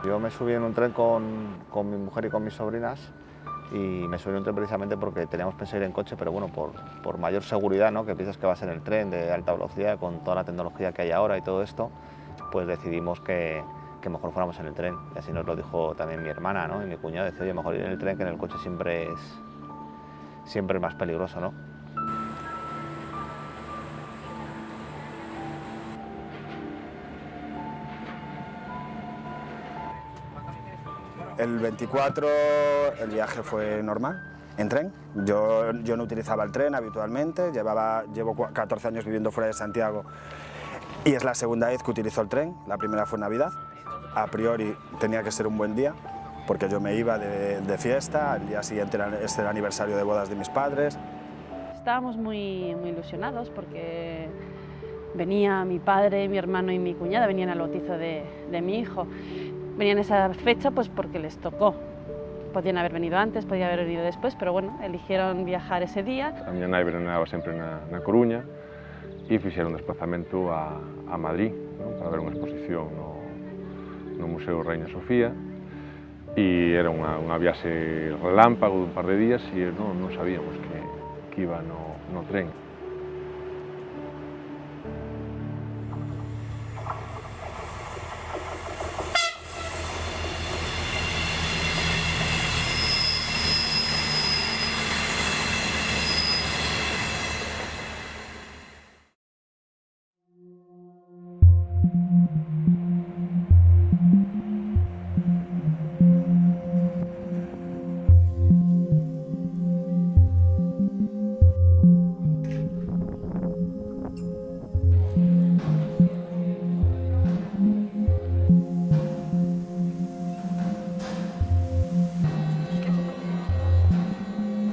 Yo me subí en un tren con mi mujer y con mis sobrinas y me subí en un tren precisamente porque teníamos pensado ir en coche, pero bueno, por mayor seguridad, ¿no? Que piensas que vas en el tren de alta velocidad con toda la tecnología que hay ahora y todo esto, pues decidimos que mejor fuéramos en el tren. Y así nos lo dijo también mi hermana, ¿no? Y mi cuñado, dice, oye, mejor ir en el tren, que en el coche siempre es más peligroso, ¿no? El 24 el viaje fue normal, en tren. Yo no utilizaba el tren habitualmente, llevo 14 años viviendo fuera de Santiago y es la segunda vez que utilizo el tren. La primera fue en Navidad. A priori tenía que ser un buen día porque yo me iba de fiesta, al día siguiente era el aniversario de bodas de mis padres. Estábamos muy ilusionados porque venía mi padre, mi hermano y mi cuñada, venían al bautizo de mi hijo. Venían esa fecha pues porque les tocó. Podían haber venido antes, podían haber venido después, pero bueno, eligieron viajar ese día. A miña nai veraneaba sempre na Coruña e fixeron un desplazamento a Madrid, non? Para ver unha exposición no Museo Reina Sofía, e era unha viaxe relámpago dun par de días e non sabíamos que iba no tren.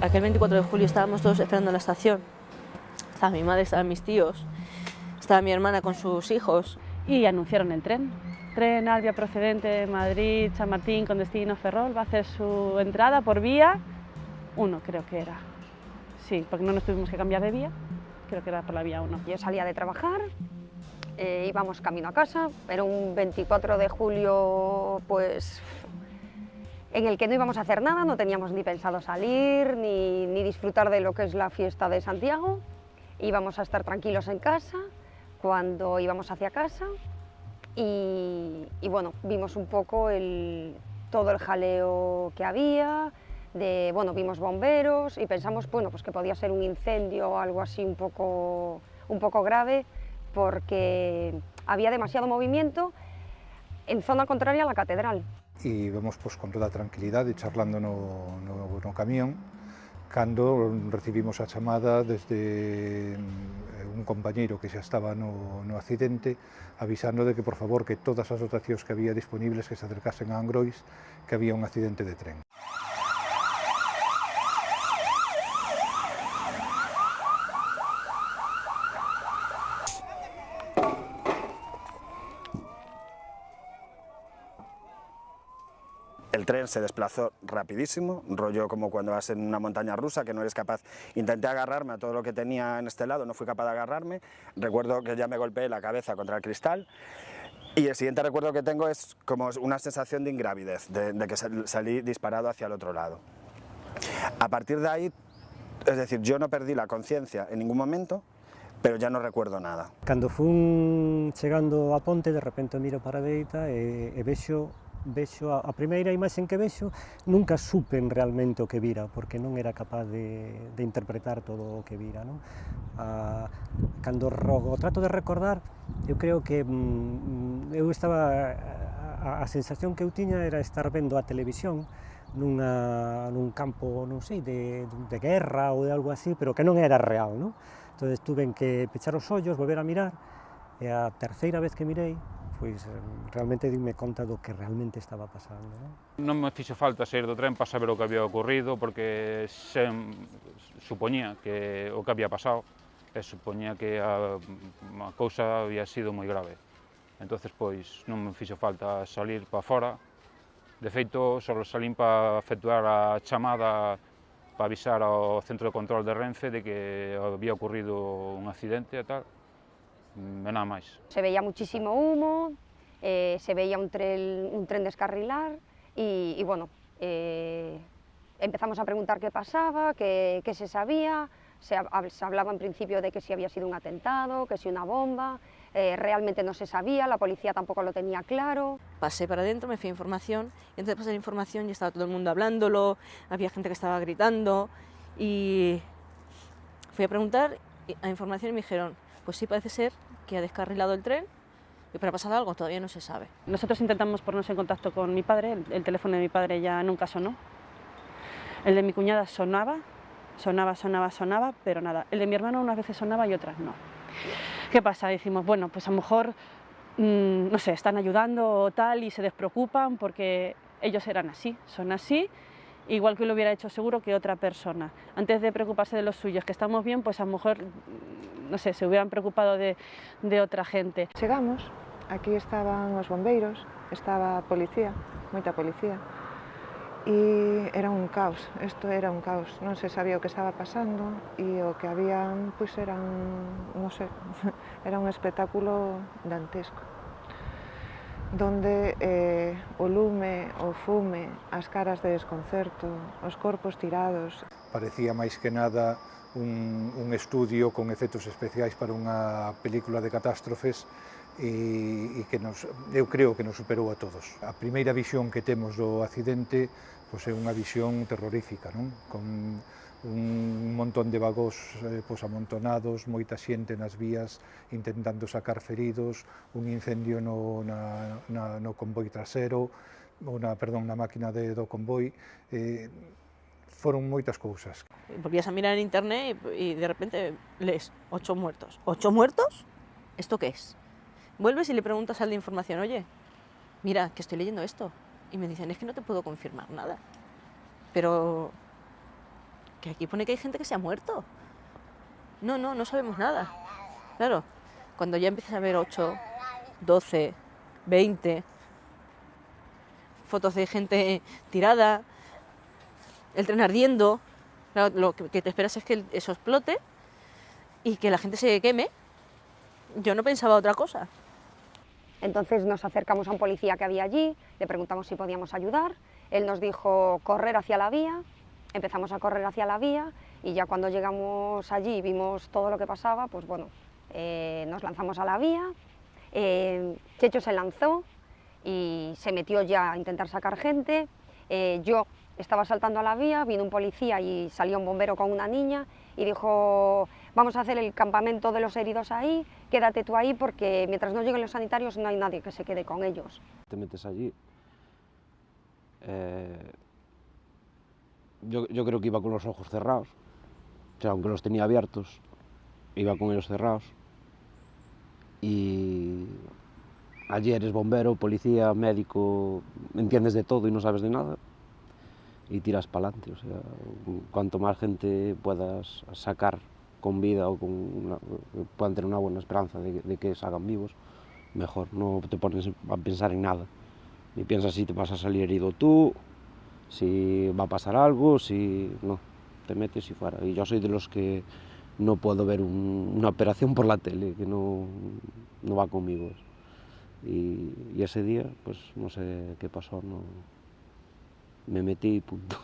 Aquel 24 de julio estábamos todos esperando en la estación. Estaba mi madre, estaban mis tíos, estaba mi hermana con sus hijos. Y anunciaron el tren. Tren Albia procedente de Madrid, Chamartín, con destino Ferrol, va a hacer su entrada por vía 1, creo que era. Sí, porque no nos tuvimos que cambiar de vía, creo que era por la vía 1. Yo salía de trabajar, íbamos camino a casa, era un 24 de julio pues en el que no íbamos a hacer nada, no teníamos ni pensado salir, ni disfrutar de lo que es la fiesta de Santiago. Íbamos a estar tranquilos en casa, cuando íbamos hacia casa, y bueno, vimos un poco todo el jaleo que había, bueno, vimos bomberos y pensamos, bueno, pues que podía ser un incendio o algo así un poco grave, porque había demasiado movimiento en zona contraria a la catedral. E vamos pues, con toda a tranquilidade charlando no camión cando recibimos a chamada desde un compañeiro que xa estaba no accidente avisando de que por favor que todas as dotacións que había disponibles que se acercasen a Angrois que había un accidente de tren. El tren se desplazó rapidísimo, rollo como cuando vas en una montaña rusa, que no eres capaz. Intenté agarrarme a todo lo que tenía en este lado, no fui capaz de agarrarme. Recuerdo que ya me golpeé la cabeza contra el cristal. Y el siguiente recuerdo que tengo es como una sensación de ingravidez, de que salí disparado hacia el otro lado. A partir de ahí, es decir, yo no perdí la conciencia en ningún momento, pero ya no recuerdo nada. Cando fun chegando a ponte, de repente miro para a dereita e vexo a primeira imaxe que vexo, nunca supen realmente o que vira, porque non era capaz de interpretar todo o que vira. Non? Cando o trato de recordar, eu creo que eu estaba, a sensación que eu tiña era estar vendo a televisión nun campo, non sei, de guerra ou de algo así, pero que non era real. Non? Entón, tuven que pechar os ollos, volver a mirar, e a terceira vez que mirei, pois realmente dime conta do que realmente estaba pasando. Non me fixo falta sair do tren para saber o que había ocurrido, porque supoñía que o que había pasado, e supoñía que a cousa había sido moi grave. Entonces, pois, non me fixo falta salir para fora. De feito, só salín para efectuar a chamada para avisar ao centro de control de Renfe de que había ocurrido un accidente e tal, e nada máis. Se veía muchísimo humo, se veía un tren descarrilar y bueno, empezamos a preguntar qué pasaba, qué se sabía, se hablaba en principio de que si había sido un atentado, que si una bomba, realmente no se sabía, la policía tampoco lo tenía claro. Pasé para adentro, me fui a información, y antes de pasar a información ya estaba todo el mundo hablándolo, había gente que estaba gritando, y fui a preguntar a información y me dijeron, pues sí, parece ser que ha descarrilado el tren, pero ha pasado algo, todavía no se sabe. Nosotros intentamos ponernos en contacto con mi padre, el teléfono de mi padre ya nunca sonó. El de mi cuñada sonaba, pero nada. El de mi hermano unas veces sonaba y otras no. ¿Qué pasa? Decimos, bueno, pues a lo mejor, no sé, están ayudando o tal y se despreocupan porque ellos eran así, son así, igual que lo hubiera hecho seguro que otra persona. Antes de preocuparse de los suyos, que estamos bien, pues a lo mejor, no sé, se hubieran preocupado de otra gente. Chegamos, aquí estaban os bombeiros, estaba a policía, moita policía, e era un caos, isto era un caos, non se sabía o que estaba pasando e o que había, pois eran, non sei, era un espectáculo dantesco, donde o lume, o fume, as caras de desconcerto, os corpos tirados. Parecía máis que nada un estudio con efectos especiais para unha película de catástrofes e que eu creo que nos superou a todos. A primeira visión que temos do accidente pois é unha visión terrorífica, non? Con un montón de vagós amontonados, moita xente nas vías intentando sacar feridos, un incendio no convoi trasero, na máquina do convoi, foron moitas cousas. Volvías a mirar en internet y de repente lees 8 muertos. ¿8 muertos? ¿Esto qué es? Vuelves y le preguntas al de información, oye, mira, que estoy leyendo esto. Y me dicen, es que no te puedo confirmar nada. Pero que aquí pone que hay gente que se ha muerto. No sabemos nada. Claro, cuando ya empiezas a ver 8, 12, 20 fotos de gente tirada, el tren ardiendo, claro, lo que te esperas es que eso explote y que la gente se queme. Yo no pensaba otra cosa. Entonces nos acercamos a un policía que había allí, le preguntamos si podíamos ayudar, él nos dijo correr hacia la vía, empezamos a correr hacia la vía y ya cuando llegamos allí y vimos todo lo que pasaba, pues bueno, nos lanzamos a la vía, Checho se lanzó y se metió ya a intentar sacar gente, yo estaba saltando a la vía, vino un policía y salió un bombero con una niña y dijo, vamos a hacer el campamento de los heridos ahí, quédate tú ahí porque mientras no lleguen los sanitarios no hay nadie que se quede con ellos. Te metes allí, yo creo que iba con los ojos cerrados, o sea, aunque los tenía abiertos, iba con ellos cerrados. Y allí eres bombero, policía, médico, entiendes de todo y no sabes de nada. Y tiras para adelante, o sea, cuanto más gente puedas sacar con vida o puedan tener una buena esperanza de que salgan vivos, mejor, no te pones a pensar en nada, ni piensas si te vas a salir herido tú, si va a pasar algo, si no, te metes y fuera. Y yo soy de los que no puedo ver una operación por la tele, que no va conmigo. Y ese día, pues no sé qué pasó, me metí e punto.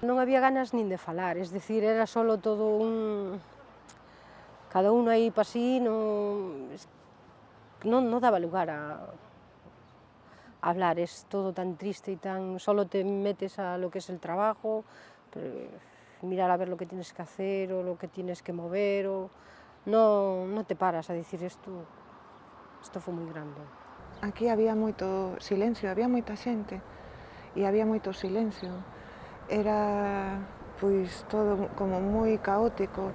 Non había ganas nin de falar, es decir, era solo todo cada uno aí para sí, non daba lugar a hablar, es todo tan triste y tan... Solo te metes a lo que es el trabajo, mirar a ver lo que tienes que hacer o lo que tienes que mover, o no te paras a decir esto foi moi grande. Aquí había moito silencio, había moita xente, e había moito silencio. Era, pois, todo como moi caótico,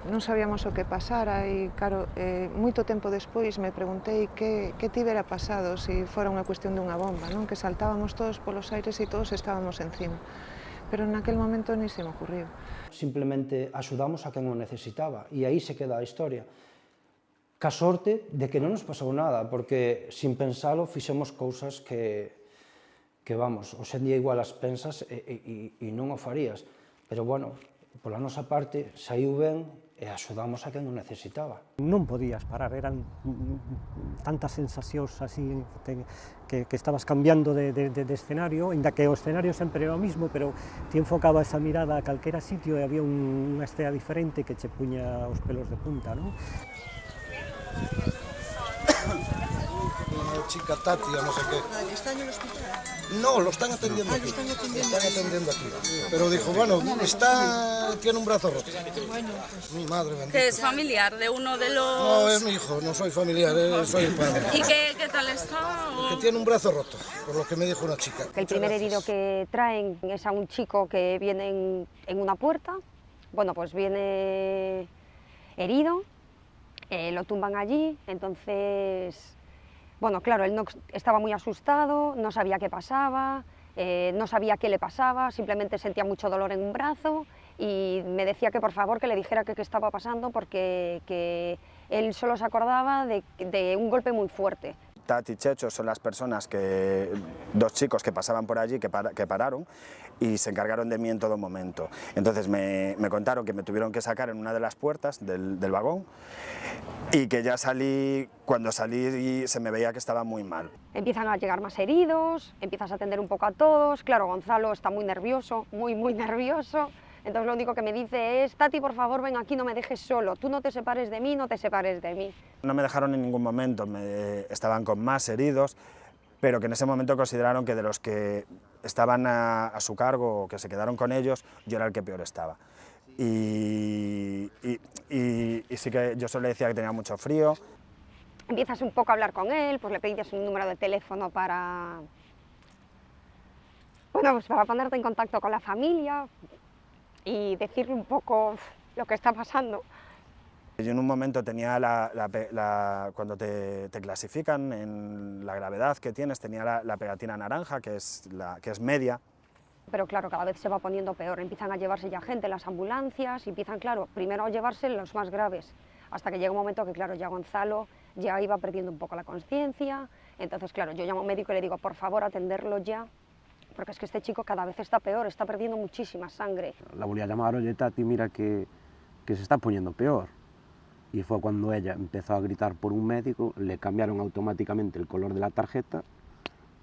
non sabíamos o que pasara e, claro, moito tempo despois me preguntei que tivera pasado se fora unha cuestión dunha bomba, non? Que saltábamos todos polos aires e todos estábamos encima. Pero naquel momento ni se me ocurriu. Simplemente axudamos a quen o necesitaba e aí se queda a historia. Ca sorte de que non nos pasou nada, porque sin pensalo fixemos cousas que vamos, hoxe en día igual as pensas e non o farías, pero bueno, pola nosa parte saiu ben e axudamos a quen o necesitaba. Non podías parar, eran tantas sensacións así que estabas cambiando de escenario, ainda que o escenario sempre era o mismo, pero ti enfocabas esa mirada a calquera sitio e había unha estea diferente que che puña os pelos de punta, non? Una chica Tati, o no sé qué. ¿Está en el hospital? No, lo están atendiendo aquí. Lo están atendiendo aquí. Pero dijo, bueno, tiene un brazo roto. Bueno, Mi madre bendita. ¿que es familiar de uno de los...? No, es mi hijo, no soy familiar, soy el padre. ¿Y qué tal está? Que tiene un brazo roto, por lo que me dijo una chica. El primer herido que traen es a un chico que viene en una puerta. Bueno, pues viene herido, lo tumban allí, entonces... Bueno, claro, él no, estaba muy asustado, no sabía qué pasaba, no sabía qué le pasaba, simplemente sentía mucho dolor en un brazo y me decía que por favor que le dijera qué estaba pasando porque que él solo se acordaba de un golpe muy fuerte. Tati y Checho son las personas dos chicos que pasaban por allí, que pararon y se encargaron de mí en todo momento. Entonces me contaron que me tuvieron que sacar en una de las puertas del vagón y que ya cuando salí se me veía que estaba muy mal. Empiezan a llegar más heridos, empiezas a atender un poco a todos, claro, Gonzalo está muy nervioso, muy nervioso. Entonces lo único que me dice es, Tati, por favor, ven aquí, no me dejes solo, tú no te separes de mí, no te separes de mí. No me dejaron en ningún momento, estaban con más heridos, pero que en ese momento consideraron que de los que estaban a su cargo o que se quedaron con ellos, yo era el que peor estaba. Y sí que yo solo le decía que tenía mucho frío. Empiezas un poco a hablar con él, pues le pedías un número de teléfono para... Bueno, pues para ponerte en contacto con la familia y decirle un poco lo que está pasando. Yo en un momento tenía cuando te clasifican en la gravedad que tienes, tenía la pegatina naranja, que es media. Pero claro, cada vez se va poniendo peor, empiezan a llevarse ya gente en las ambulancias, y empiezan, claro, primero a llevarse los más graves, hasta que llega un momento que, claro, ya Gonzalo ya iba perdiendo un poco la conciencia, entonces, claro, yo llamo a un médico y le digo, por favor, atenderlo ya, porque es que este chico cada vez está peor, está perdiendo muchísima sangre. La volví a llamar, oye Tati, mira que se está poniendo peor. Y fue cuando ella empezó a gritar por un médico, le cambiaron automáticamente el color de la tarjeta,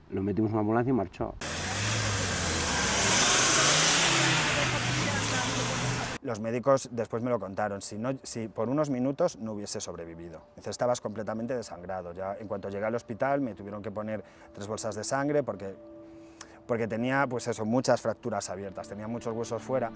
lo metimos en una ambulancia y marchó. Los médicos después me lo contaron, si por unos minutos no hubiese sobrevivido. Entonces estabas completamente desangrado. Ya en cuanto llegué al hospital me tuvieron que poner 3 bolsas de sangre porque tenía pues eso, muchas fracturas abiertas, tenía muchos huesos fuera.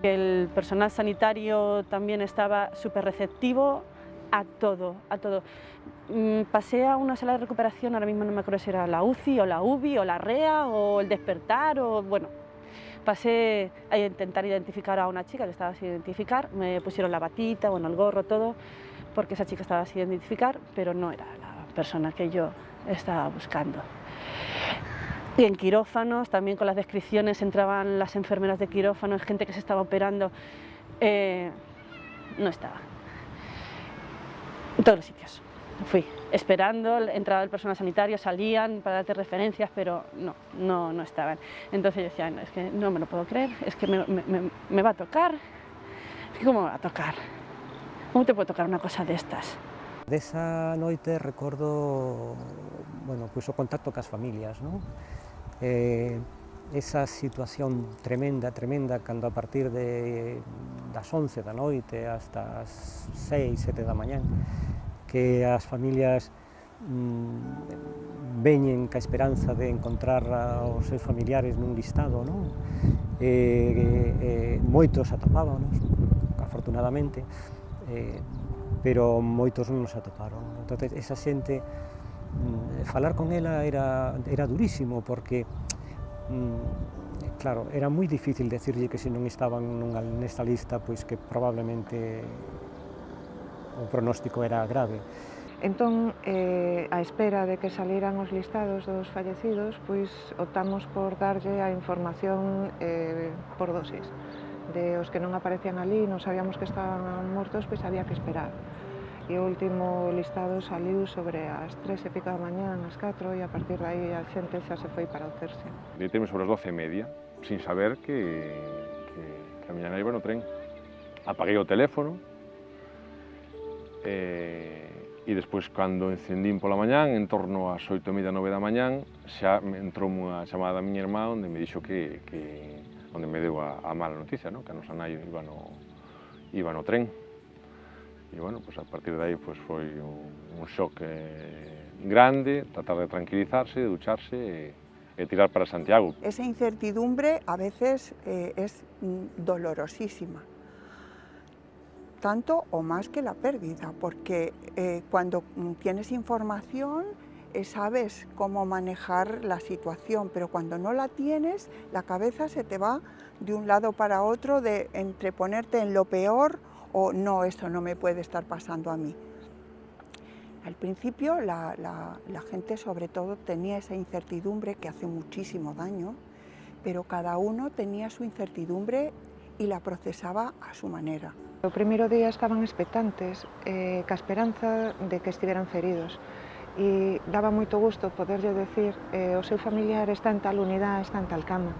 El personal sanitario también estaba súper receptivo a todo, a todo. Pasé a una sala de recuperación, ahora mismo no me acuerdo si era la UCI o la UBI o la REA o el despertar o bueno. Pasé a intentar identificar a una chica que estaba sin identificar, me pusieron la batita, bueno, el gorro, todo, porque esa chica estaba sin identificar, pero no era la persona que yo estaba buscando. Y en quirófanos, también con las descripciones, entraban las enfermeras de quirófanos, gente que se estaba operando, no estaba. En todos los sitios. Fui esperando, entraba el personal sanitario, salían para darte referencias, pero no estaban. Entonces yo decía, no, es que no me lo puedo creer, es que me va a tocar. Es que ¿cómo me va a tocar? ¿Cómo te puede tocar una cosa de estas? Desa noite recordo, bueno, pois o contacto cas familias, non? Esa situación tremenda, cando a partir das 11 da noite hasta as 6, 7 da mañán, que as familias veñen ca esperanza de encontrar aos seus familiares nun listado, non? Moitos atopábanos, afortunadamente, pero moitos non nos atoparon. Entón, esa xente, falar con ela era durísimo, porque, claro, era moi difícil decirlle que se non estaban nesta lista, pois que probablemente o pronóstico era grave. Entón, a espera de que salieran os listados dos fallecidos, pois optamos por darlle a información por dosis. De os que non aparecían ali, non sabíamos que estaban mortos, pois había que esperar. E o último listado saliu sobre as 3 e pico da mañá, as 4, e a partir de aí a xente xa se foi para o Cerse. Deiteme sobre as 12:30, sin saber que a miña nai iba no tren. Apaguei o teléfono, e despois, cando encendín pola mañán, en torno ás 8:30, 9 da mañán, xa entrou unha chamada da miña irmá onde me dixo onde me deu a mala noticia, que a nosa nai iba no tren. E, bueno, pues a partir de aí pues, foi un shock grande, tratar de tranquilizarse, de ducharse e tirar para Santiago. Esa incertidumbre a veces es dolorosísima, tanto o más que la pérdida, porque cuando tienes información sabes cómo manejar la situación, pero cuando no la tienes, la cabeza se te va de un lado para otro, entre ponerte en lo peor o no, esto no me puede estar pasando a mí. Al principio la gente sobre todo tenía esa incertidumbre que hace muchísimo daño, pero cada uno tenía su incertidumbre y la procesaba a su manera. O primeiro día estaban expectantes, ca esperanza de que estiveran feridos. E daba moito gusto poderlle decir o seu familiar está en tal unidade, está en tal cama.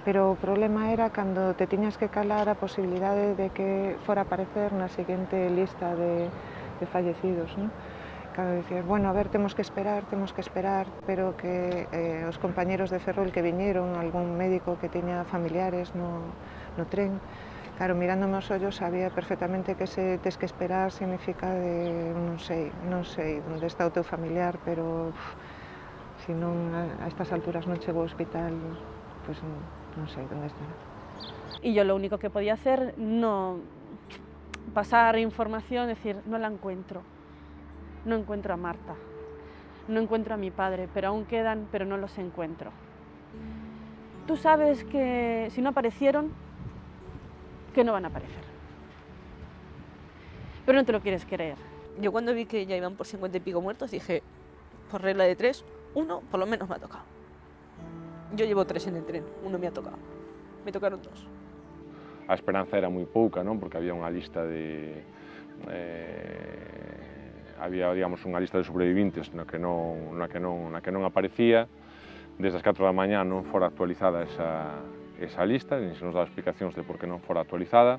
Pero o problema era cando te tiñas que calar a posibilidade de que fora a aparecer na seguinte lista de fallecidos, non? Cando dicías, bueno, a ver, temos que esperar, pero que os compañeros de Ferrol que viñeron, algún médico que tiña familiares no tren, claro, mirándome os ollos sabía perfectamente que se tes que esperar significa de non sei onde está o teu familiar, pero se non a estas alturas non chego ao hospital, pois non sei onde estará. Y yo lo único que podía hacer, no pasar información, decir, no la encuentro, no encuentro a Marta, no encuentro a mi padre, pero aún quedan, pero no los encuentro. Tú sabes que si no aparecieron, que no van a aparecer. Pero no te lo quieres creer. Yo cuando vi que ya iban por 50 y pico muertos, dije, por regla de 3, uno por lo menos me ha tocado. Yo llevo 3 en el tren, uno me ha tocado. Me tocaron 2. A esperanza era moi pouca, non? Porque había unha lista de... había, digamos, unha lista de sobrevivintes na que non aparecía. Desde as 4 da mañá non fora actualizada esa lista, nin se nos daba explicacións de por que non fora actualizada.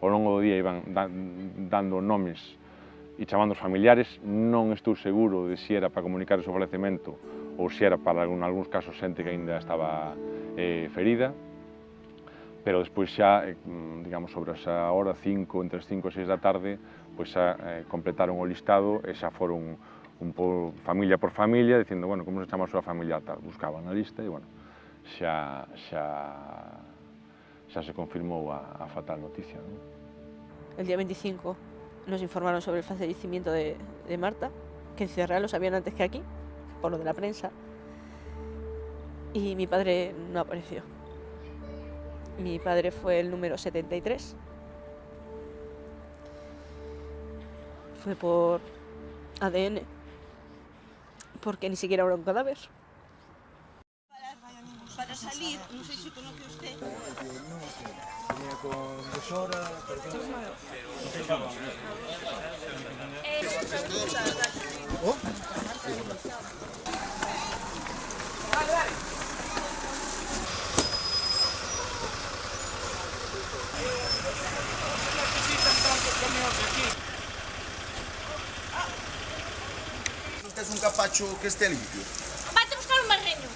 Ao longo do día iban dando nomes e chamando os familiares. Non estou seguro de se era para comunicar o seu falecemento ou se era para, en algúns casos, xente que aínda estaba ferida. Pero despois xa, digamos, sobre esa hora, entre as 5 e 6 da tarde, pois xa completaron o listado e xa foron un pouco familia por familia, dicindo, bueno, como se chama a súa familia, tal, buscaban na lista e, bueno, xa se confirmou a fatal noticia, non? El día 25 nos informaron sobre el fallecimiento de Marta, que en Ciudad Real lo sabían antes que aquí, por lo de la prensa, y mi padre no apareció. Mi padre fue el número 73. Fue por ADN, porque ni siquiera era un cadáver. Para salir, no sé si conoce usted. Venía con 2 horas, ¿Oh? ¿No tienes un capacho que esté limpio? Vate a buscar un barreño.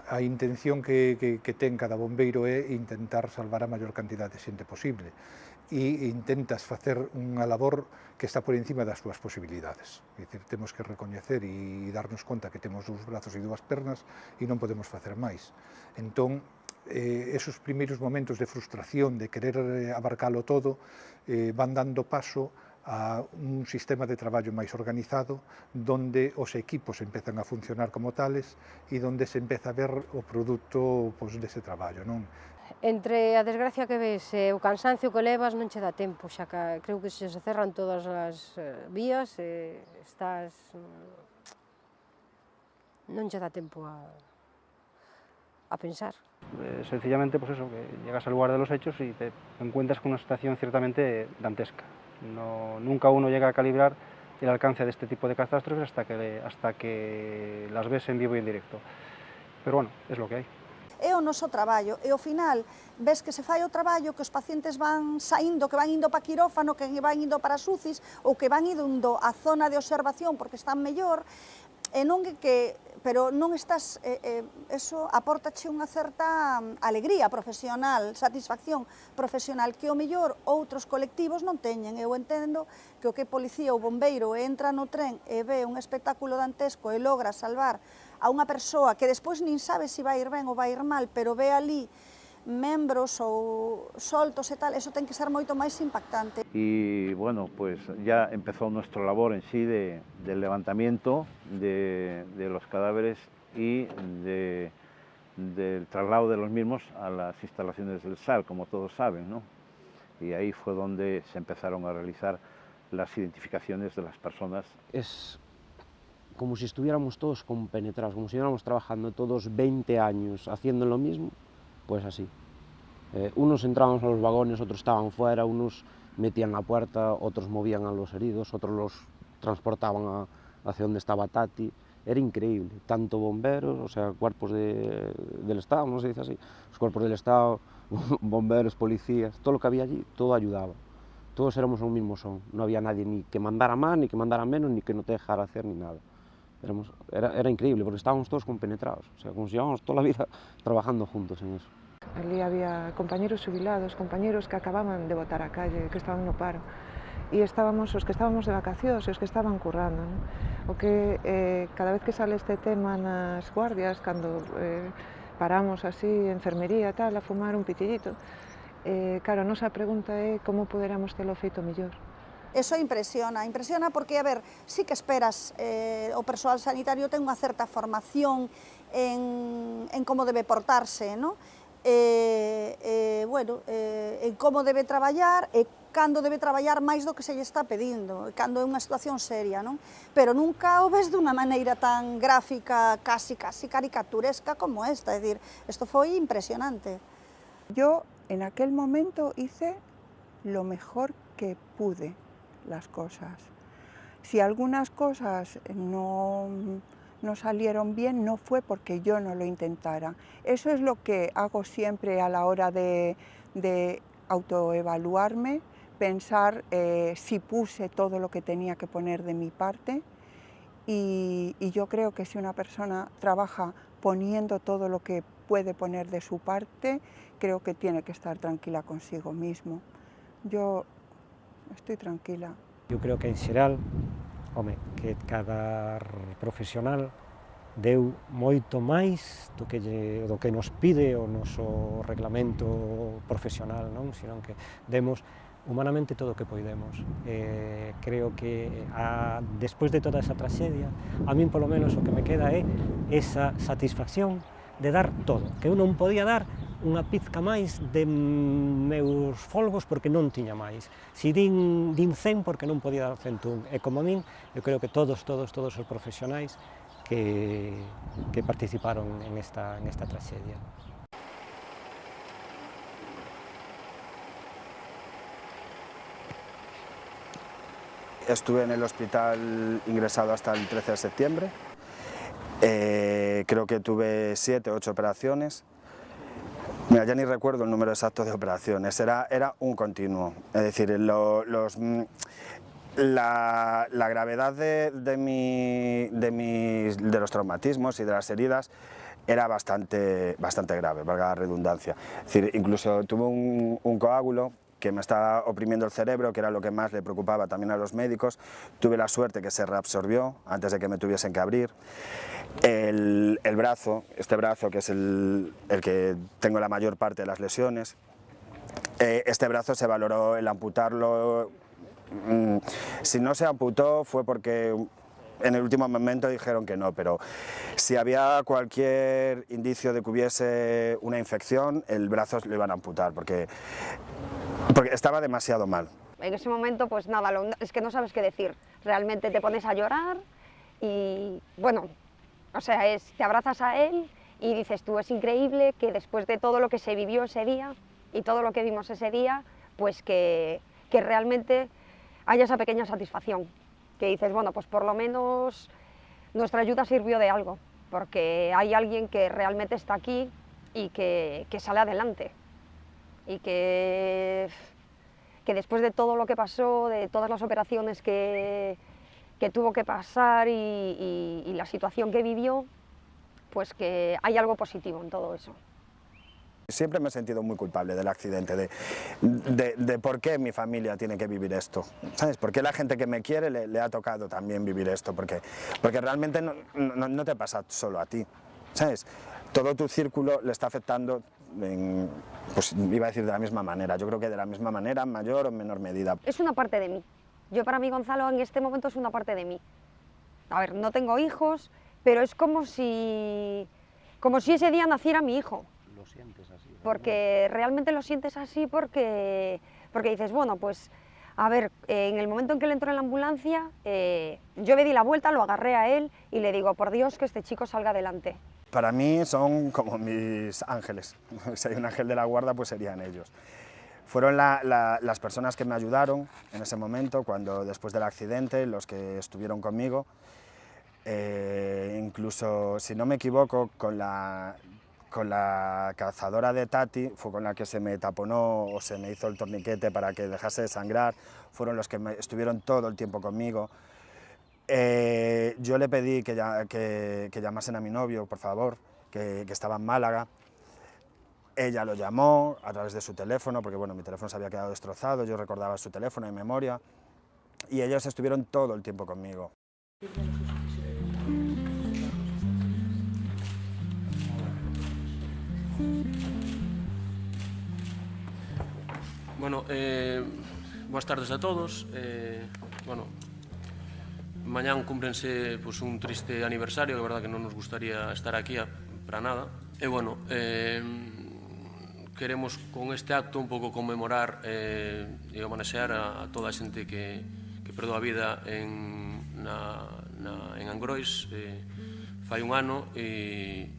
A intención que ten cada bombeiro é intentar salvar a maior cantidad de xente posible e intentas facer unha labor que está por encima das súas posibilidades. É dicir, temos que recoñecer e darnos conta que temos 2 brazos e 2 pernas e non podemos facer máis. Entón, esos primeiros momentos de frustración, de querer abarcalo todo, van dando paso a un sistema de traballo máis organizado, donde os equipos empezan a funcionar como tales e donde se empeza a ver o produto dese traballo, non? Entre a desgracia que ves e o cansancio que levas non che dá tempo, xa que creo que se cerran todas as vías e estás... non che dá tempo a pensar. Sencillamente, pues eso, que llegas al lugar de los hechos y te encuentras con una situación ciertamente dantesca. Nunca uno llega a calibrar el alcance de este tipo de catástrofes hasta que las ves en vivo y en directo. Pero bueno, es lo que hay. É o noso traballo, e ao final ves que se fai o traballo, que os pacientes van saindo, que van indo para quirófano, que van indo para SUCIs, ou que van indo á zona de observación porque están mellor, e non que, pero non estás, eso aportache unha certa alegría profesional, satisfacción profesional que o mellor outros colectivos non teñen. Eu entendo que o que policía ou bombeiro entra no tren e ve un espectáculo dantesco e logra salvar a unha persoa que despois nin sabe se vai ir ben ou vai ir mal, pero ve ali membros ou soltos e tal, eso ten que ser moito máis impactante. Y bueno, pues ya empezó nuestra labor en sí del levantamiento de los cadáveres y del traslado de los mismos a las instalaciones del SAR, como todos saben, ¿no? Y ahí fue donde se empezaron a realizar las identificaciones de las personas. Es como si estuviéramos todos compenetrados, como si estuviéramos trabajando todos 20 años haciendo lo mismo, pues así. Unos entrábamos a los vagones, otros estaban fuera, unos metían la puerta, otros movían a los heridos, otros los transportaban hacia donde estaba Tati. Era increíble, tanto bomberos, o sea, cuerpos del Estado, no se dice así, los cuerpos del Estado, bomberos, policías, todo lo que había allí, todo ayudaba. Todos éramos un mismo son, no había nadie ni que mandara más, ni que mandara menos, ni que no te dejara hacer ni nada. Era increíble, porque estábamos todos compenetrados, o sea, como si llevábamos toda la vida trabajando juntos en eso. Ali había compañeros jubilados, compañeros que acababan de botar a calle, que estaban no paro, e estábamos os que estábamos de vacacións e os que estaban currando, non? O que cada vez que sale este tema nas guardias, cando paramos así, enfermería, tal, a fumar un pitillito, claro, a nosa pregunta é como poderamos telo feito mellor. Eso impresiona porque, a ver, sí que esperas, o persoal sanitario ten unha certa formación en como debe portarse, non? Bueno, en como debe traballar e cando debe traballar máis do que se lle está pedindo, cando é unha situación seria, non? Pero nunca o ves dunha maneira tan gráfica, casi caricaturesca como esta, é dicir, isto foi impresionante. Yo en aquel momento hice lo mejor que pude las cosas. Si algunas cosas no salieron bien, no fue porque yo no lo intentara. Eso es lo que hago siempre a la hora de autoevaluarme, pensar si puse todo lo que tenía que poner de mi parte, y yo creo que si una persona trabaja poniendo todo lo que puede poner de su parte, creo que tiene que estar tranquila consigo mismo. Yo estoy tranquila. Eu creo que en xeral, home, que cada profesional deu moito máis do que nos pide o noso reglamento profesional, non? Senón que demos humanamente todo o que poidemos. Creo que despois de toda esa traxedia, a min polo menos o que me queda é esa satisfacción de dar todo, que eu non podía dar unha pizca máis de meus folgos porque non tiña máis. Si din 100 porque non podía dar 101. E como a min, eu creo que todos os profesionais que participaron en esta traxedia. Estuve en el hospital ingresado hasta el 13 de septiembre. Creo que tuve 7 o 8 operaciones. Mira, ya ni recuerdo el número exacto de operaciones, era un continuo. Es decir, la gravedad de los traumatismos y de las heridas era bastante grave, valga la redundancia. Es decir, incluso tuve un coágulo que me estaba oprimiendo el cerebro, que era lo que más le preocupaba también a los médicos. Tuve la suerte que se reabsorbió antes de que me tuviesen que abrir. El brazo, este brazo que es el que tengo la mayor parte de las lesiones, este brazo se valoró el amputarlo. Si no se amputó fue porque en el último momento dijeron que no, pero si había cualquier indicio de que hubiese una infección, el brazo lo iban a amputar, porque estaba demasiado mal. En ese momento, pues nada, es que no sabes qué decir. Realmente te pones a llorar y, bueno, o sea, te abrazas a él Y dices tú, es increíble que después de todo lo que se vivió ese día y todo lo que vimos ese día, pues que realmente haya esa pequeña satisfacción, que dices, bueno, pues por lo menos nuestra ayuda sirvió de algo, porque hay alguien que realmente está aquí y que sale adelante, y que después de todo lo que pasó, de todas las operaciones que tuvo que pasar y la situación que vivió, pues que hay algo positivo en todo eso. Siempre me he sentido muy culpable del accidente, de por qué mi familia tiene que vivir esto, ¿sabes? ¿Por qué la gente que me quiere le ha tocado también vivir esto? Porque realmente no te pasa solo a ti, ¿sabes? Todo tu círculo le está afectando, pues iba a decir de la misma manera, yo creo que de la misma manera, en mayor o en menor medida. Es una parte de mí. Yo para mí Gonzalo en este momento es una parte de mí. A ver, no tengo hijos, pero es como si ese día naciera mi hijo. Lo sientes así. Porque realmente lo sientes así porque dices, bueno, pues a ver, en el momento en que él entró en la ambulancia, yo me di la vuelta, lo agarré a él y le digo, por Dios, que este chico salga adelante. Para mí son como mis ángeles, si hay un ángel de la guarda pues serían ellos. Fueron las personas que me ayudaron en ese momento, después del accidente, los que estuvieron conmigo, incluso, si no me equivoco, con la cazadora de Tati, fue con la que se me taponó o se me hizo el torniquete para que dejase de sangrar, fueron los que estuvieron todo el tiempo conmigo. Yo le pedí que llamasen a mi novio, por favor, que estaba en Málaga. Ella lo llamó a través de su teléfono, porque bueno, mi teléfono se había quedado destrozado, yo recordaba su teléfono en memoria, y ellos estuvieron todo el tiempo conmigo. Bueno, boas tardes a todos. Bueno, mañán cúmprense pues, un triste aniversario, de verdad que non nos gustaría estar aquí para nada. E, bueno, queremos con este acto un pouco conmemorar e homenaxear a toda a xente que perdeu a vida en Angrois fai un ano e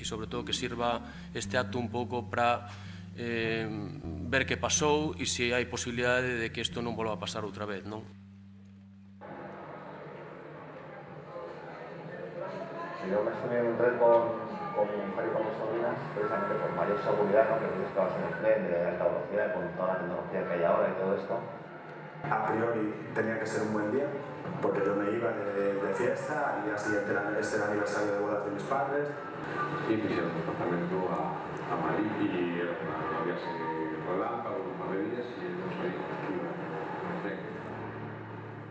sobre todo que sirva este acto un pouco para ver que pasou e se hai posibilidade de que isto non volva a pasar outra vez, non? Yo me subí en un tren con mi mujer y con mis sobrinas, precisamente por mayor seguridad, ¿no? Que dices que vas en el tren de alta velocidad, con toda la tecnología que hay ahora y todo esto. A priori tenía que ser un buen día, porque yo me iba de fiesta, al día siguiente era el aniversario de bodas de mis padres. Y fixeron un tratamiento a Madrid y había ese relámpago, un par de días y no sabía que iba a hacer.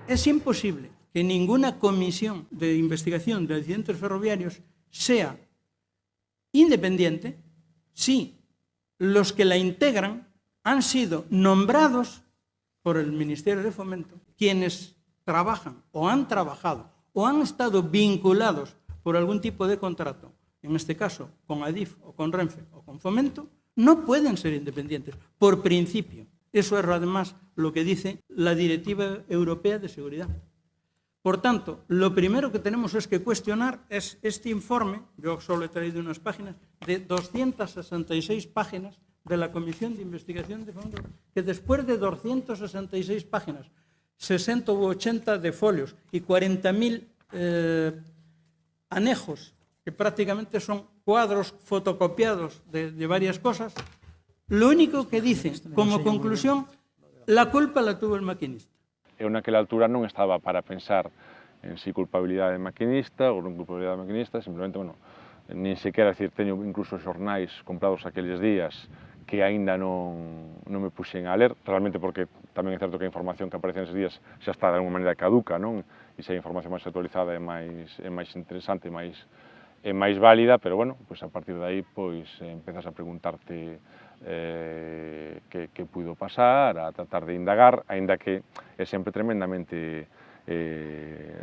Es imposible que ninguna comisión de investigación de accidentes ferroviarios sea independiente si los que la integran han sido nombrados por el Ministerio de Fomento, quienes trabajan o han trabajado o han estado vinculados por algún tipo de contrato, en este caso con Adif o con Renfe o con Fomento, no pueden ser independientes, por principio. Eso es además lo que dice la Directiva Europea de Seguridad. Por tanto, lo primero que tenemos es que cuestionar es este informe, yo solo he traído unas páginas, de 266 páginas de la Comisión de Investigación de Fomento, que después de 266 páginas, 60 u 80 de folios y 40.000 anejos, que prácticamente son cuadros fotocopiados de varias cosas, lo único que dicen como conclusión, la culpa la tuvo el maquinista. Eu naquela altura non estaba para pensar en si culpabilidade de maquinista ou non culpabilidade de maquinista, simplemente, bueno, nin sequera, decir, teño incluso xornais comprados aqueles días que aínda non me puxen a ler, realmente porque tamén é certo que a información que aparece neses días xa está de alguma maneira caduca, non? E se a información máis actualizada é máis interesante, é máis válida, pero, bueno, pois a partir de aí, pois, empezas a preguntarte que puido pasar, a tratar de indagar, aínda que é sempre tremendamente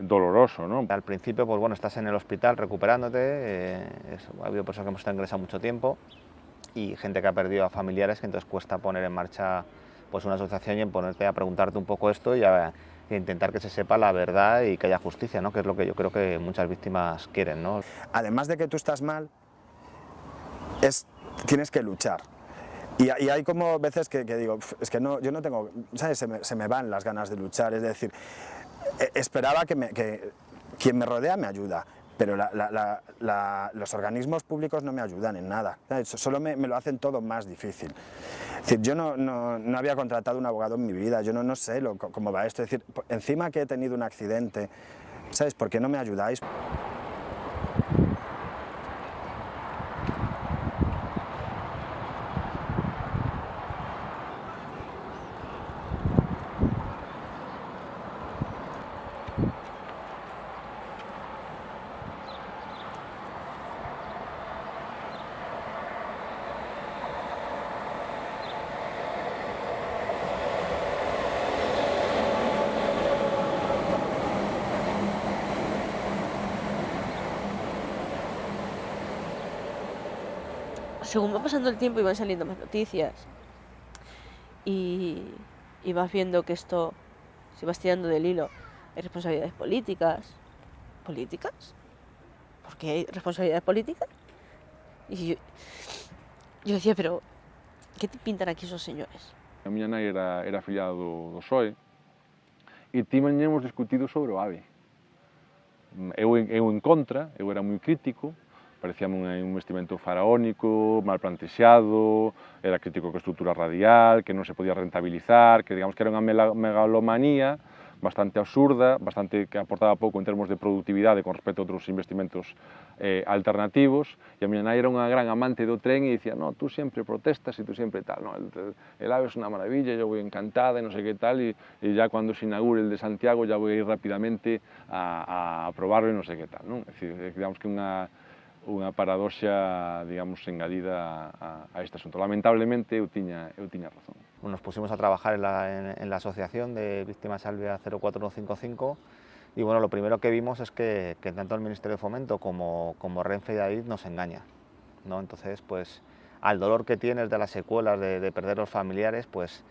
doloroso, ¿no? Al principio, pues bueno, estás en el hospital recuperándote, ha habido personas que hemos estado ingresadas mucho tiempo y gente que ha perdido a familiares, que entonces cuesta poner en marcha pues una asociación y en ponerte a preguntarte un poco esto y a intentar que se sepa la verdad y que haya justicia, ¿no? Que es lo que yo creo que muchas víctimas quieren, ¿no? Además de que tú estás mal, tienes que luchar. Y hay como veces que digo, es que no, yo no tengo, ¿sabes? Se me van las ganas de luchar, es decir, esperaba que quien me rodea me ayuda, pero los organismos públicos no me ayudan en nada, ¿sabes? Solo me lo hacen todo más difícil. Es decir, yo no había contratado un abogado en mi vida, yo no sé cómo va esto, es decir, encima que he tenido un accidente, ¿sabes? ¿Por qué no me ayudáis? Según va pasando el tiempo y van saliendo más noticias y vas viendo que esto, si vas tirando del hilo, hay responsabilidades políticas. ¿Políticas? ¿Por qué hay responsabilidades políticas? Y yo decía, pero ¿qué te pintan aquí esos señores? A miña nai era afiliada do PSOE e tiñamos discutido sobre o AVE. Eu en contra, eu era moi crítico, parecíame un investimento faraónico, mal plantexado, era crítico con estrutura radial, que non se podía rentabilizar, que digamos que era unha megalomanía bastante absurda, bastante que aportaba pouco en termos de productividade con respecto a outros investimentos alternativos, e a miña nai era unha gran amante do tren e dicía, no, tú sempre protestas e tú sempre tal, no, el AVE es unha maravilla, yo voy encantada, e non sei que tal, e ya cuando se inaugure el de Santiago ya voy a ir rápidamente a aprobarlo e non sei que tal, non? É dicir, digamos que unha paradoxa, digamos, engadida a este asunto. Lamentablemente, eu tiña razón. Nos pusimos a trabajar en la asociación de Víctimas Albia 04155 y bueno, lo primero que vimos es que tanto el Ministerio de Fomento como Renfe y Adif nos engaña, ¿no? Entonces, pues, al dolor que tienes de las secuelas de perder los familiares, pues,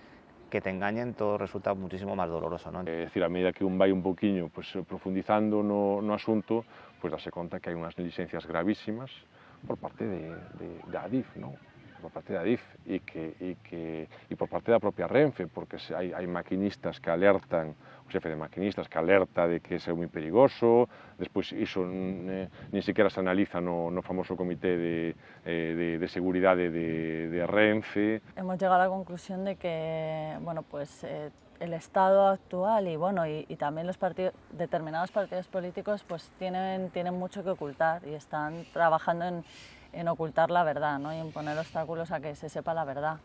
que te engañen todo resulta muchísimo más doloroso, ¿no? É dicir, a medida que un vai un poquinho pues, profundizando no asunto, pues darse conta que hai unhas negligencias gravísimas por parte de Adif, ¿no? Por parte de Adif e por parte da propia Renfe, porque hai maquinistas que alertan, o xefe de maquinistas que alerta de que é moi perigoso, despois iso nin sequera se analiza no famoso comité de seguridade de Renfe. Hemos llegado a la conclusión de que, bueno, pues el estado actual y bueno y también los determinados partidos políticos pues tienen mucho que ocultar y están trabajando en ocultar la verdad, ¿no? Y en poner obstáculos a que se sepa la verdad.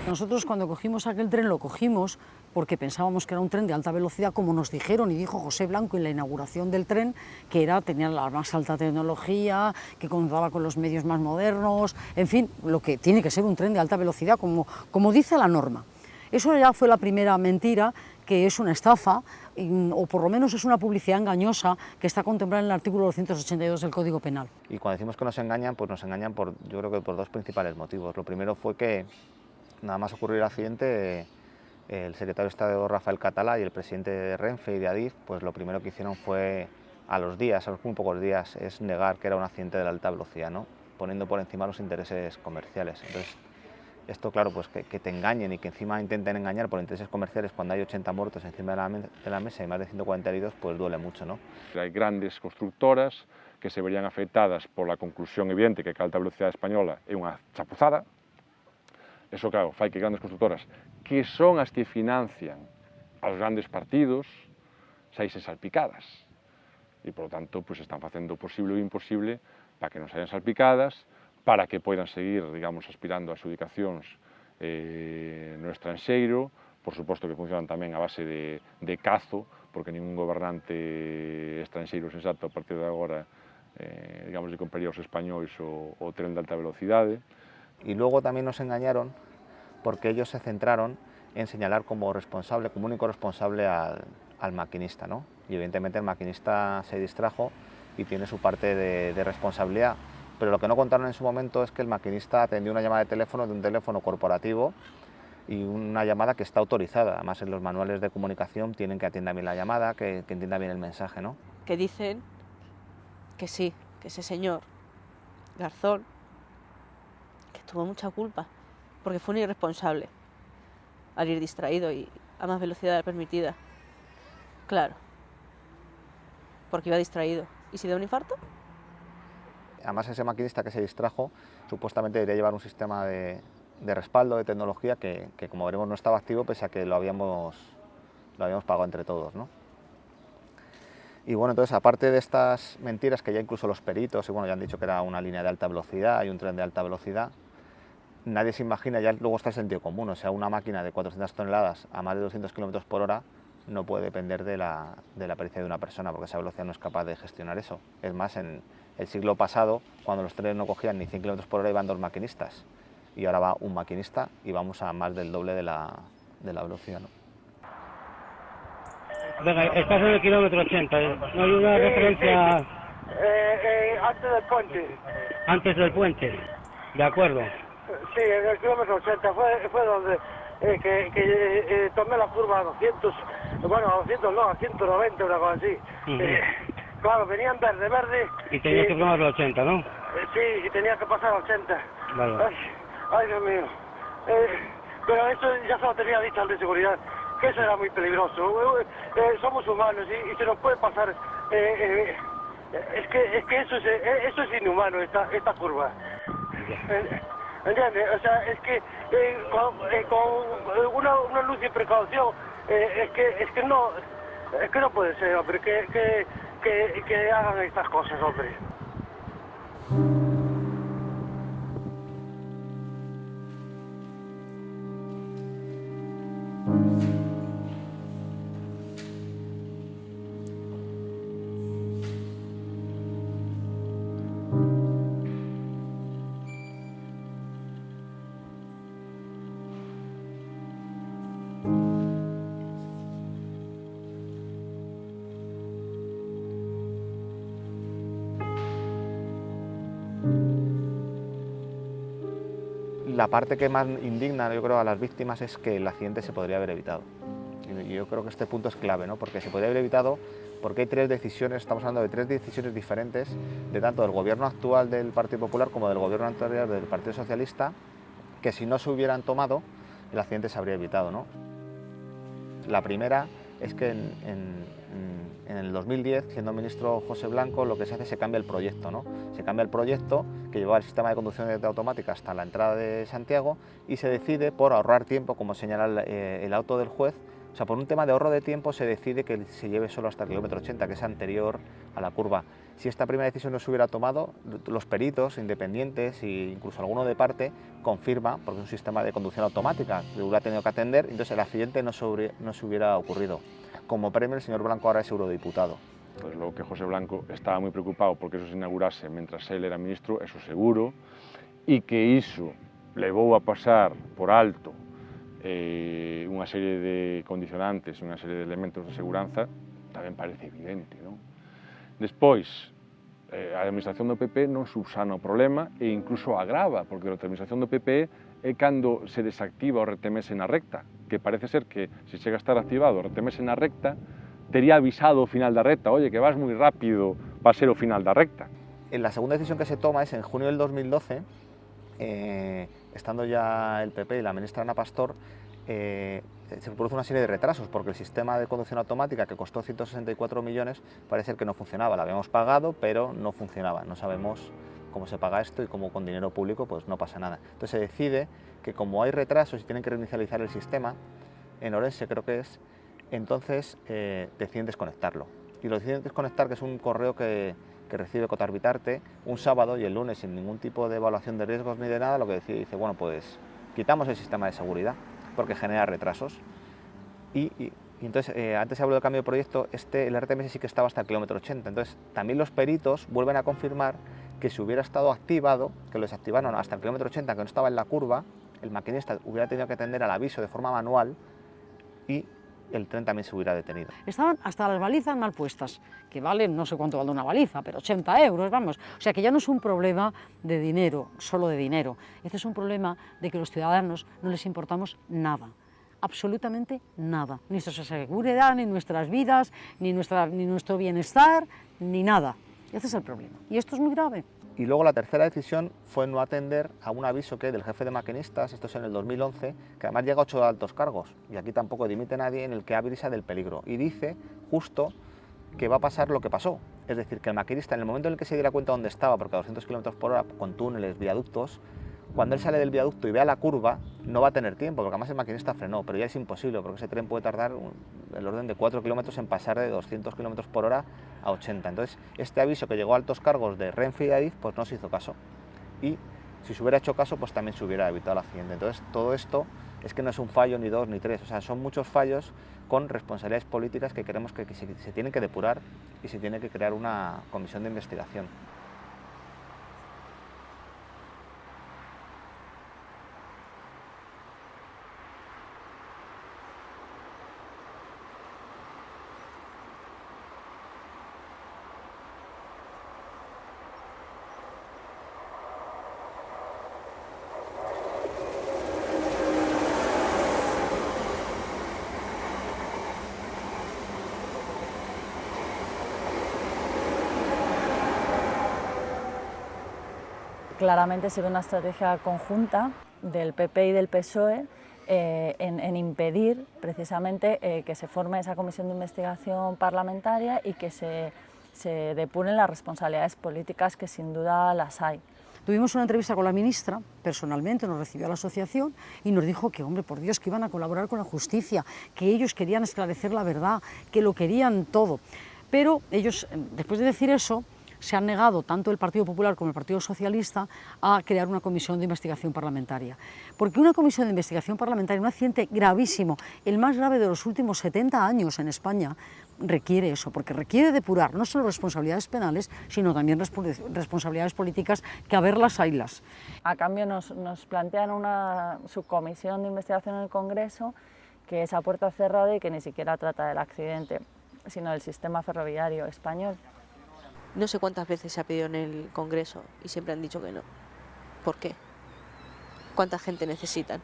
Nosotros cuando cogimos aquel tren lo cogimos porque pensábamos que era un tren de alta velocidad, como nos dijeron y dijo José Blanco en la inauguración del tren, que tenía la más alta tecnología, que contaba con los medios más modernos, en fin, lo que tiene que ser un tren de alta velocidad, como dice la norma. Eso ya fue la primera mentira, que es una estafa, o por lo menos es una publicidad engañosa que está contemplada en el artículo 282 del Código Penal. Y cuando decimos que nos engañan, pues nos engañan yo creo que por dos principales motivos. Lo primero fue que nada más ocurrir el accidente, el secretario de Estado Rafael Català y el presidente de Renfe y de Adif, pues lo primero que hicieron fue a los muy pocos días, es negar que era un accidente de la alta velocidad, ¿no? Poniendo por encima los intereses comerciales. Entonces, esto, claro, pues que te engañen y que encima intenten engañar por intereses comerciales cuando hay 80 muertos encima de la mesa y más de 140 heridos, pues duele mucho, ¿no? Hay grandes constructoras que se verían afectadas por la conclusión evidente que a alta velocidad española é unha chapuzada. Eso, claro, fai que grandes constructoras, que son as que financian aos grandes partidos, saísen salpicadas. E, por lo tanto, pues, están facendo o posible e o imposible para que non saian salpicadas, para que poidan seguir, digamos, aspirando a adjudicacións no estranxeiro, por suposto que funcionan tamén a base de cazo, porque ningún gobernante estranxeiro sensato a partir de agora, digamos, lle compraría aos españois o tren de alta velocidade. Y luego también nos engañaron porque ellos se centraron en señalar como responsable, como único responsable al maquinista, ¿no? Y evidentemente el maquinista se distrajo y tiene su parte de responsabilidad, pero lo que no contaron en su momento es que el maquinista atendió una llamada de teléfono de un teléfono corporativo y una llamada que está autorizada. Además, en los manuales de comunicación tienen que atender bien la llamada, que entienda bien el mensaje, ¿no? Que dicen que sí, que ese señor Garzón, que tuvo mucha culpa, porque fue un irresponsable al ir distraído y a más velocidad de la permitida. Claro, porque iba distraído. ¿Y si da un infarto? Además, ese maquinista que se distrajo supuestamente debería llevar un sistema de respaldo, de tecnología, que como veremos no estaba activo pese a que lo habíamos pagado entre todos, ¿no? Y bueno, entonces aparte de estas mentiras que ya incluso los peritos y bueno, ya han dicho que era una línea de alta velocidad y un tren de alta velocidad, nadie se imagina, ya luego está el sentido común, o sea, una máquina de 400 toneladas a más de 200 km por hora no puede depender de la pericia de una persona, porque esa velocidad no es capaz de gestionar eso. Es más, en el siglo pasado, cuando los trenes no cogían ni 100 km por hora, iban 2 maquinistas, y ahora va un maquinista y vamos a más del doble de la velocidad, ¿no? Venga, estás en el kilómetro 80, ¿no hay una referencia? Antes del puente. Antes del puente, de acuerdo. Sí, en el kilómetro 80 fue donde tomé la curva a 200, bueno, a 200 no, a 190, una cosa así. Claro, venía en verde. Y tenías que tomar los 80, ¿no? Sí, y tenía que pasar a 80. Vale. Ay, Dios mío. Pero eso ya se lo tenía dicho al de seguridad, que eso era muy peligroso. Somos humanos y se nos puede pasar. Es que eso es inhumano, esta curva. ¿Entiendes? O sea, es que con una luz y precaución, es que no puede ser, hombre, que hagan estas cosas, hombre. La parte que más indigna, yo creo, a las víctimas es que el accidente se podría haber evitado. Y yo creo que este punto es clave, ¿no? Porque se podría haber evitado porque hay 3 decisiones, estamos hablando de 3 decisiones diferentes, de tanto del gobierno actual del Partido Popular como del gobierno anterior del Partido Socialista, que si no se hubieran tomado, el accidente se habría evitado, ¿no? La primera es que en el 2010, siendo ministro José Blanco, lo que se hace es se cambia el proyecto, ¿no? Se cambia el proyecto que llevaba el sistema de conducción automática hasta la entrada de Santiago y se decide, por ahorrar tiempo, como señala el auto del juez, o sea, por un tema de ahorro de tiempo se decide que se lleve solo hasta el kilómetro 80, que es anterior a la curva. Si esta primera decisión no se hubiera tomado, los peritos independientes e incluso alguno de parte confirma, porque es un sistema de conducción automática que hubiera tenido que atender, entonces el accidente no se hubiera ocurrido. Como premio, el señor Blanco ahora es eurodiputado. Pues lo que José Blanco estaba muy preocupado porque eso se inaugurase mientras él era ministro, eso seguro, y que iso levou a pasar por alto unha serie de condicionantes, unha serie de elementos de seguranza, tamén parece evidente, non? Despois, a administración do PP non subsana o problema e incluso agrava, porque a administración do PP é cando se desactiva o RTMS na recta, que parece ser que se chega a estar activado o RTMS na recta, tería avisado o final da recta, oye, que vas moi rápido, va a ser o final da recta. La segunda decisión que se toma es en junio del 2012, estando ya el PP y la ministra Ana Pastor, se produce una serie de retrasos porque el sistema de conducción automática, que costó 164 millones, parece ser que no funcionaba. Lo habíamos pagado, pero no funcionaba. No sabemos cómo se paga esto y cómo con dinero público pues no pasa nada. Entonces se decide que como hay retrasos y tienen que reinicializar el sistema, en Orense creo que es, entonces deciden desconectarlo. Y lo deciden desconectar, que es un correo que recibe Cotarbitarte un sábado, y el lunes, sin ningún tipo de evaluación de riesgos ni de nada, lo que decide, dice, bueno, pues quitamos el sistema de seguridad porque genera retrasos. Y entonces, antes se habló de cambio de proyecto, el RTMS sí que estaba hasta el kilómetro 80, entonces también los peritos vuelven a confirmar que si hubiera estado activado, que lo desactivaron hasta el kilómetro 80, que no estaba en la curva, el maquinista hubiera tenido que atender al aviso de forma manual y el tren también se hubiera detenido. Estaban hasta las balizas mal puestas, que valen, no sé cuánto vale una baliza, pero 80 euros, vamos. O sea que ya no es un problema de dinero, solo de dinero. Este es un problema de que los ciudadanos no les importamos nada, absolutamente nada. Ni nuestra seguridad, ni nuestras vidas, ni nuestro bienestar, ni nada. Y ese es el problema. Y esto es muy grave. Y luego la tercera decisión fue no atender a un aviso que del jefe de maquinistas, esto es en el 2011, que además llega a 8 altos cargos, y aquí tampoco dimite nadie, en el que avisa del peligro. Y dice justo que va a pasar lo que pasó. Es decir, que el maquinista, en el momento en el que se diera cuenta dónde estaba, porque a 200 km por hora, con túneles, viaductos, cuando él sale del viaducto y vea la curva, no va a tener tiempo, porque además el maquinista frenó, pero ya es imposible, porque ese tren puede tardar el orden de 4 kilómetros en pasar de 200 km por hora a 80. Entonces, este aviso que llegó a altos cargos de Renfe y de Adif, pues no se hizo caso. Y si se hubiera hecho caso, pues también se hubiera evitado el accidente. Entonces, todo esto es que no es un fallo ni dos ni tres, o sea, son muchos fallos con responsabilidades políticas que creemos que se tienen que depurar y se tiene que crear una comisión de investigación. Claramente se ve una estrategia conjunta del PP y del PSOE en impedir precisamente que se forme esa comisión de investigación parlamentaria y que se depuren las responsabilidades políticas, que sin duda las hay. Tuvimos una entrevista con la ministra, personalmente, nos recibió a la asociación y nos dijo que, hombre, por Dios, que iban a colaborar con la justicia, que ellos querían esclarecer la verdad, que lo querían todo. Pero ellos, después de decir eso, se han negado, tanto el Partido Popular como el Partido Socialista, a crear una comisión de investigación parlamentaria. Porque una comisión de investigación parlamentaria, un accidente gravísimo, el más grave de los últimos 70 años en España, requiere eso, porque requiere depurar no solo responsabilidades penales, sino también responsabilidades políticas, que a verlas haylas. A cambio nos plantean una subcomisión de investigación en el Congreso que es a puerta cerrada y que ni siquiera trata del accidente, sino del sistema ferroviario español. No sé cuántas veces se ha pedido en el Congreso y siempre han dicho que no. ¿Por qué? ¿Cuánta gente necesitan?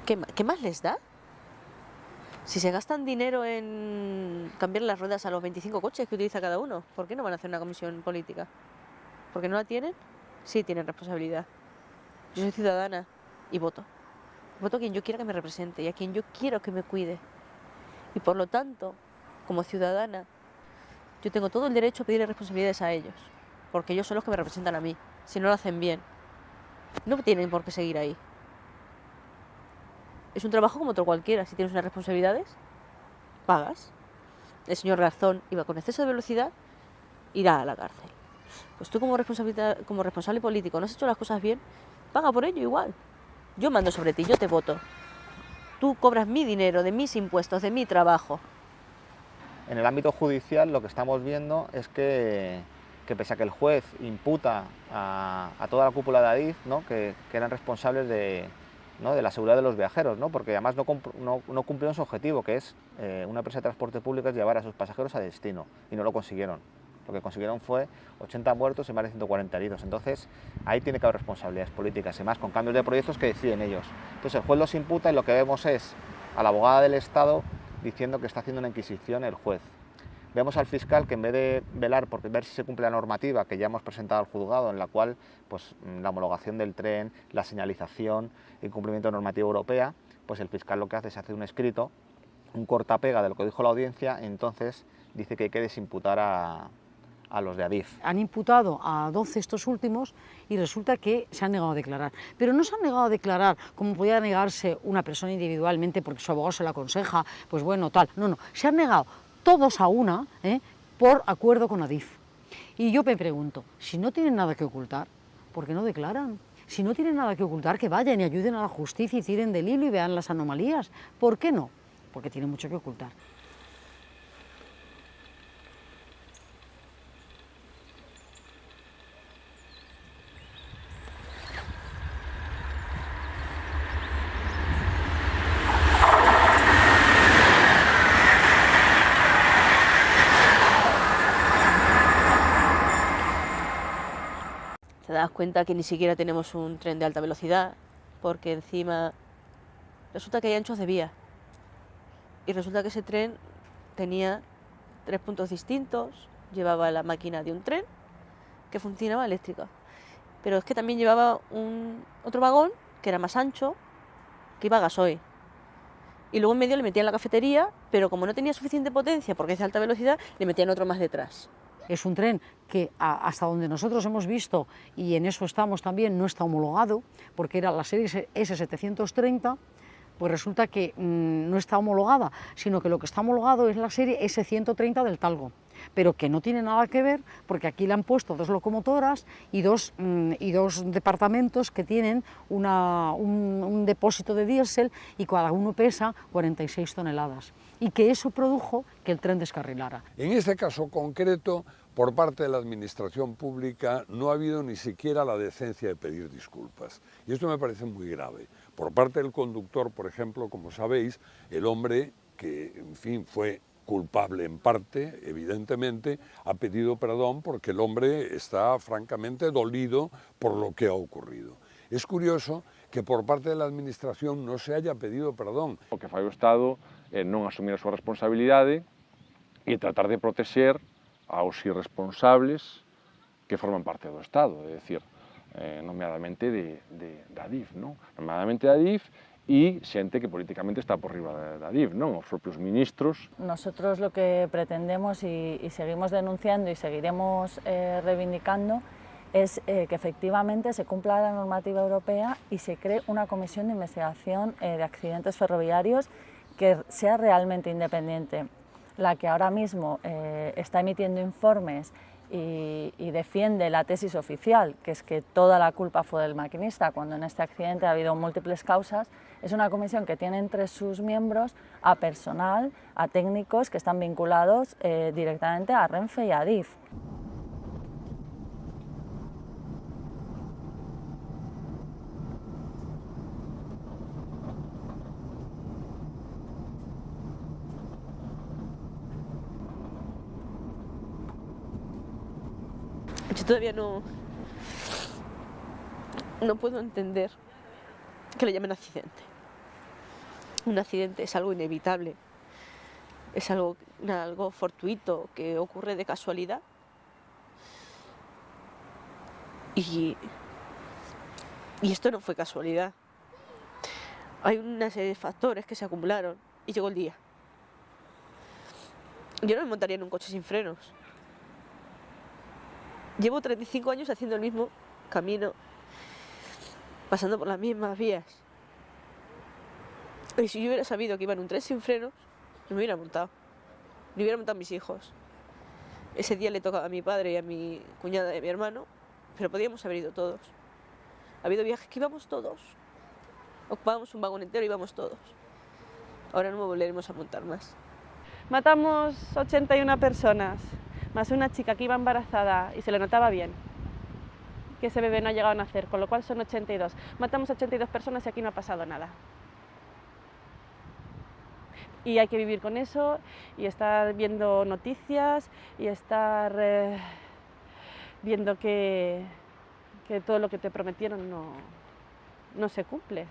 ¿Qué más les da? Si se gastan dinero en cambiar las ruedas a los 25 coches que utiliza cada uno, ¿por qué no van a hacer una comisión política? ¿Por qué no la tienen? Sí tienen responsabilidad. Yo soy ciudadana y voto. Voto a quien yo quiera que me represente y a quien yo quiero que me cuide. Y por lo tanto, como ciudadana, yo tengo todo el derecho a pedirle responsabilidades a ellos, porque ellos son los que me representan a mí. Si no lo hacen bien, no tienen por qué seguir ahí. Es un trabajo como otro cualquiera. Si tienes unas responsabilidades, pagas. El señor Garzón iba con exceso de velocidad, irá a la cárcel. Pues tú como responsable político no has hecho las cosas bien, paga por ello igual. Yo mando sobre ti, yo te voto. Tú cobras mi dinero, de mis impuestos, de mi trabajo. En el ámbito judicial lo que estamos viendo es que pese a que el juez imputa a toda la cúpula de Adif, ¿no? que eran responsables de la seguridad de los viajeros, ¿no? porque además no cumplieron su objetivo, que es una empresa de transporte público, es llevar a sus pasajeros a destino, y no lo consiguieron. Lo que consiguieron fue 80 muertos y más de 140 heridos. Entonces, ahí tiene que haber responsabilidades políticas, y más con cambios de proyectos que deciden ellos. Entonces, el juez los imputa y lo que vemos es a la abogada del Estado diciendo que está haciendo una inquisición el juez. Vemos al fiscal que en vez de velar por ver si se cumple la normativa que ya hemos presentado al juzgado, en la cual pues, la homologación del tren, la señalización, el cumplimiento de normativa europea, pues el fiscal lo que hace es hacer un escrito, un cortapega de lo que dijo la audiencia, y entonces dice que hay que desimputar a los de Adif. Han imputado a 12 estos últimos y resulta que se han negado a declarar. Pero no se han negado a declarar como podía negarse una persona individualmente porque su abogado se lo aconseja, pues bueno, tal. No, no, se han negado todos a una por acuerdo con Adif. Y yo me pregunto, si no tienen nada que ocultar, ¿por qué no declaran? Si no tienen nada que ocultar, que vayan y ayuden a la justicia y tiren del hilo y vean las anomalías. ¿Por qué no? Porque tienen mucho que ocultar. das cuenta que ni siquiera tenemos un tren de alta velocidad, porque encima resulta que hay anchos de vía. Y resulta que ese tren tenía 3 puntos distintos, llevaba la máquina de un tren que funcionaba eléctrica. Pero es que también llevaba otro vagón que era más ancho, que iba a gasoil. Y luego en medio le metían la cafetería, pero como no tenía suficiente potencia porque es de alta velocidad, le metían otro más detrás. Es un tren que hasta donde nosotros hemos visto, y en eso estamos también, no está homologado, porque era la serie S730, pues resulta que no está homologada, sino que lo que está homologado es la serie S130 del Talgo, pero que no tiene nada que ver, porque aquí le han puesto 2 locomotoras y dos departamentos que tienen un depósito de diésel y cada uno pesa 46 toneladas, y que eso produjo que el tren descarrilara. En este caso concreto, por parte de la administración pública no ha habido ni siquiera la decencia de pedir disculpas. Y esto me parece muy grave. Por parte del conductor, por ejemplo, como sabéis, el hombre que, en fin, fue culpable en parte, evidentemente, ha pedido perdón porque el hombre está francamente dolido por lo que ha ocurrido. Es curioso que por parte de la administración no se haya pedido perdón. O que fai o Estado non asumir a súa responsabilidade e tratar de protexer aos irresponsables que forman parte do Estado, é dicir, nomeadamente da DIF, non? Nomeadamente da DIF e xente que políticamente está por riba da DIF, non? Os propios ministros. Nosotros lo que pretendemos y seguimos denunciando y seguiremos reivindicando es que efectivamente se cumpla la normativa europea y se cree una comisión de investigación de accidentes ferroviarios que sea realmente independiente. La que ahora mismo está emitiendo informes y defiende la tesis oficial, que es que toda la culpa fue del maquinista, cuando en este accidente ha habido múltiples causas, es una comisión que tiene entre sus miembros a personal, a técnicos que están vinculados directamente a Renfe y a DIF. Yo todavía no puedo entender que le llamen accidente. Un accidente es algo inevitable, es algo fortuito que ocurre de casualidad. Y esto no fue casualidad. Hay una serie de factores que se acumularon y llegó el día. Yo no me montaría en un coche sin frenos. Llevo 35 años haciendo el mismo camino, pasando por las mismas vías. Y si yo hubiera sabido que iba en un tren sin frenos, no me hubiera montado. Ni hubiera montado a mis hijos. Ese día le tocaba a mi padre y a mi cuñada y a mi hermano, pero podíamos haber ido todos. Ha habido viajes que íbamos todos. Ocupábamos un vagón entero y íbamos todos. Ahora no volveremos a montar más. Matamos 81 personas. Más una chica que iba embarazada y se le notaba bien que ese bebé no ha llegado a nacer, con lo cual son 82. Matamos 82 personas y aquí no ha pasado nada. Y hay que vivir con eso y estar viendo noticias y estar viendo que todo lo que te prometieron no se cumple.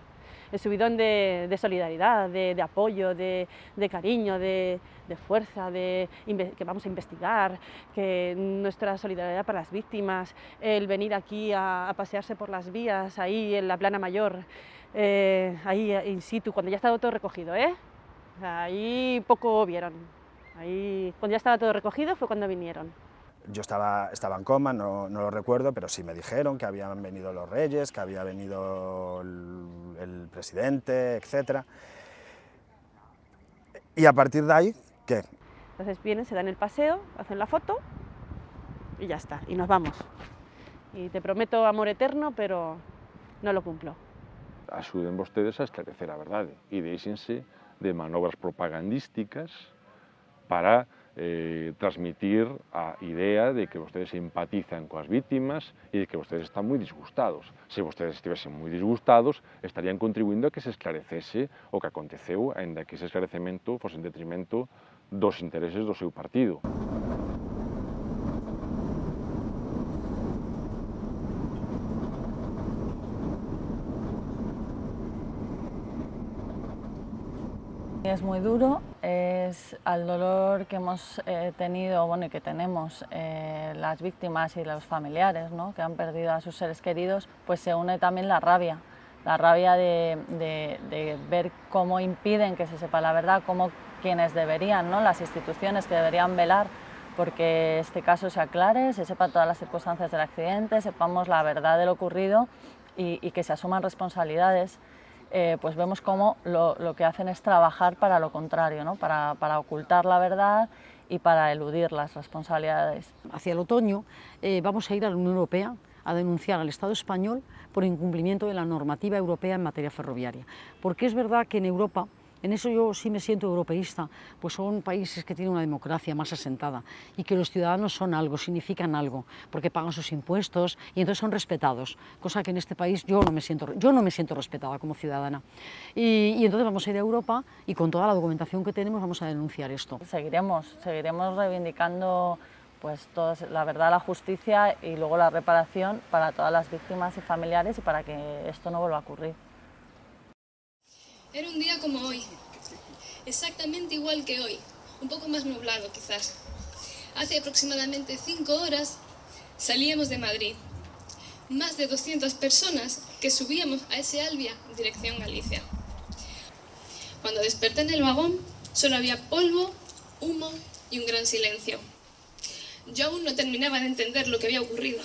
El subidón de solidaridad, de apoyo, de cariño, de fuerza, que vamos a investigar, que nuestra solidaridad para las víctimas, el venir aquí a pasearse por las vías, ahí en la Plana Mayor, ahí in situ, cuando ya estaba todo recogido, ahí poco vieron. Ahí, cuando ya estaba todo recogido fue cuando vinieron. Yo estaba en coma, no lo recuerdo, pero sí me dijeron que habían venido los reyes, que había venido el presidente, etc. Y a partir de ahí, ¿qué? Entonces vienen, se dan el paseo, hacen la foto y ya está, y nos vamos. Y te prometo amor eterno, pero no lo cumplo. Axuden vostedes a esclarecer a verdade e deixense de manobras propagandísticas para transmitir a idea de que vostedes simpatizan coas víctimas e de que vostedes están moi disgustados. Se vostedes estivesen moi disgustados, estarían contribuindo a que se esclarecese o que aconteceu, aínda que ese esclarecemento fose en detrimento dos intereses do seu partido. Es muy duro, es al dolor que hemos tenido, bueno, y que tenemos las víctimas y los familiares, ¿no?, que han perdido a sus seres queridos, pues se une también la rabia de ver cómo impiden que se sepa la verdad, cómo quienes deberían, ¿no?, las instituciones que deberían velar porque este caso se aclare, se sepan todas las circunstancias del accidente, sepamos la verdad de lo ocurrido y que se asuman responsabilidades. Pues vemos cómo lo que hacen es trabajar para lo contrario, ¿no?, para ocultar la verdad y para eludir las responsabilidades. Hacia el otoño vamos a ir a la Unión Europea a denunciar al Estado español por incumplimiento de la normativa europea en materia ferroviaria. Porque es verdad que en Europa, en eso yo sí me siento europeísta, pues son países que tienen una democracia más asentada y que los ciudadanos son algo, significan algo, porque pagan sus impuestos y entonces son respetados, cosa que en este país yo no me siento respetada como ciudadana. Y entonces vamos a ir a Europa y con toda la documentación que tenemos vamos a denunciar esto. Seguiremos reivindicando pues la verdad, la justicia y luego la reparación para todas las víctimas y familiares y para que esto no vuelva a ocurrir. Era un día como hoy, exactamente igual que hoy, un poco más nublado quizás. Hace aproximadamente 5 horas salíamos de Madrid. Más de 200 personas que subíamos a ese Albia dirección Galicia. Cuando desperté en el vagón, solo había polvo, humo y un gran silencio. Yo aún no terminaba de entender lo que había ocurrido.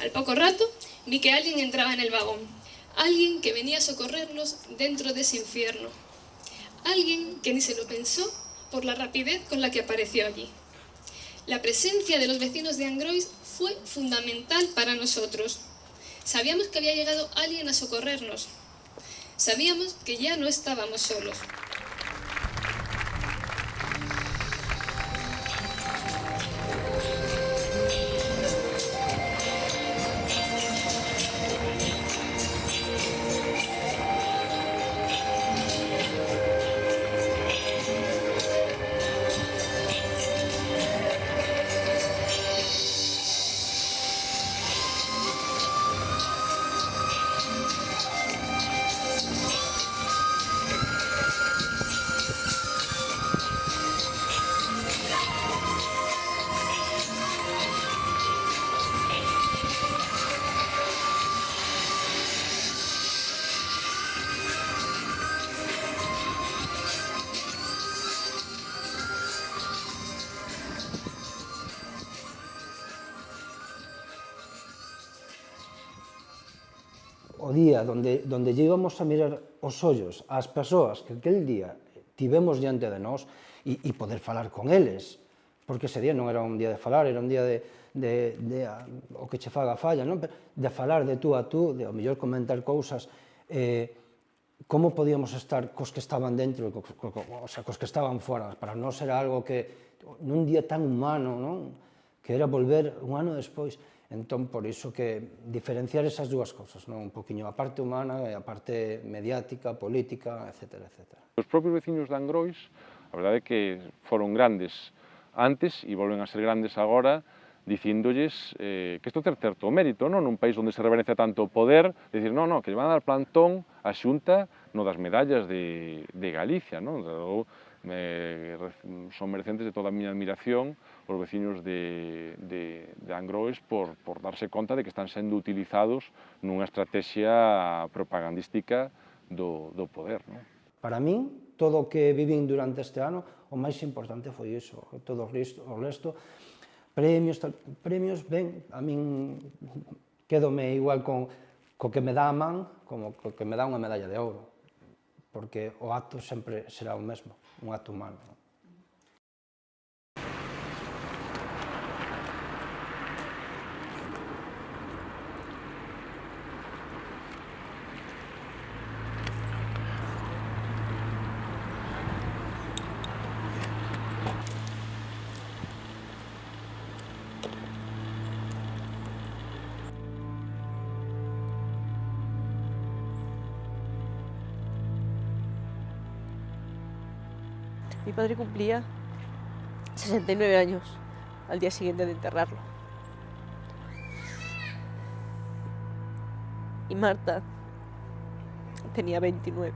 Al poco rato, vi que alguien entraba en el vagón. Alguien que venía a socorrernos dentro de ese infierno. Alguien que ni se lo pensó por la rapidez con la que apareció allí. La presencia de los vecinos de Angrois fue fundamental para nosotros. Sabíamos que había llegado alguien a socorrernos. Sabíamos que ya no estábamos solos. O día donde íbamos a mirar os ollos ás persoas que aquel día tivemos diante de nós e poder falar con eles, porque ese día non era un día de falar, era un día de o que che faga falla, non? De falar de tú a tú, de ao mellor comentar cousas, como podíamos estar cos que estaban dentro, o sea, cos que estaban fora, para nós era algo que, nun día tan humano, non? Que era volver un ano despois. Entón, por iso que diferenciar esas dúas cousas, non? Un poquinho a parte humana e a parte mediática, política, etc. Os propios veciños de Angrois, a verdade é que foron grandes antes e volven a ser grandes agora, dicíndolles que isto ten certo mérito, non? Nun país onde se reverencia tanto o poder, dicir, non, que lle van a dar plantón a Xunta no das medallas de Galicia, non? Son merecentes de toda a miña admiración os veciños de Angrois por darse conta de que están sendo utilizados nunha estrategia propagandística do poder, non? Para min, todo o que vivín durante este ano, o máis importante foi iso, todo o resto, premios, ben, a min quedome igual co que me dá a man como co que me dá unha medalla de ouro, porque o acto sempre será o mesmo, un acto humano. Mi padre cumplía 69 años al día siguiente de enterrarlo. Y Marta tenía 29.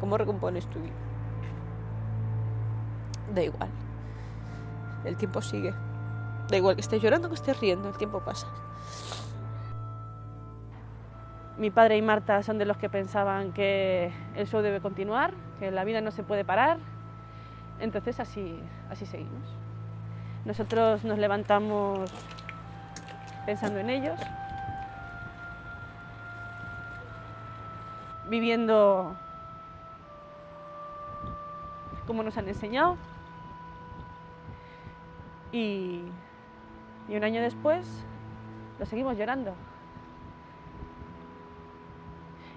¿Cómo recompones tu vida? Da igual. El tiempo sigue. Da igual que estés llorando o que estés riendo, el tiempo pasa. Mi padre y Marta son de los que pensaban que el show debe continuar, que la vida no se puede parar. Entonces así seguimos. Nosotros nos levantamos pensando en ellos, viviendo como nos han enseñado, y un año después lo seguimos llorando.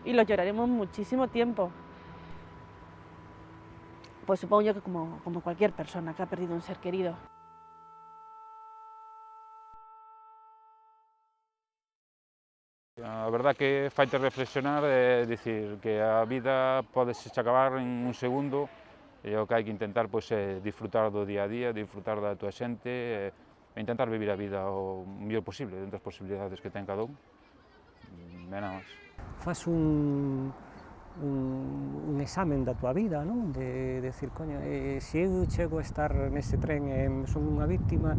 Y lo lloraremos muchísimo tiempo. Pues supongo yo que como cualquier persona que ha perdido un ser querido. A verdad que faite reflexionar é dicir que a vida pode se acabar en un segundo e o que hai que intentar pois, é disfrutar do día a día, disfrutar da tua xente e intentar vivir a vida o mellor posible dentro das posibilidades que ten cada un. E nada máis. Fas un examen da tua vida, non? De decir, coño, se eu chego a estar nese tren e son unha víctima,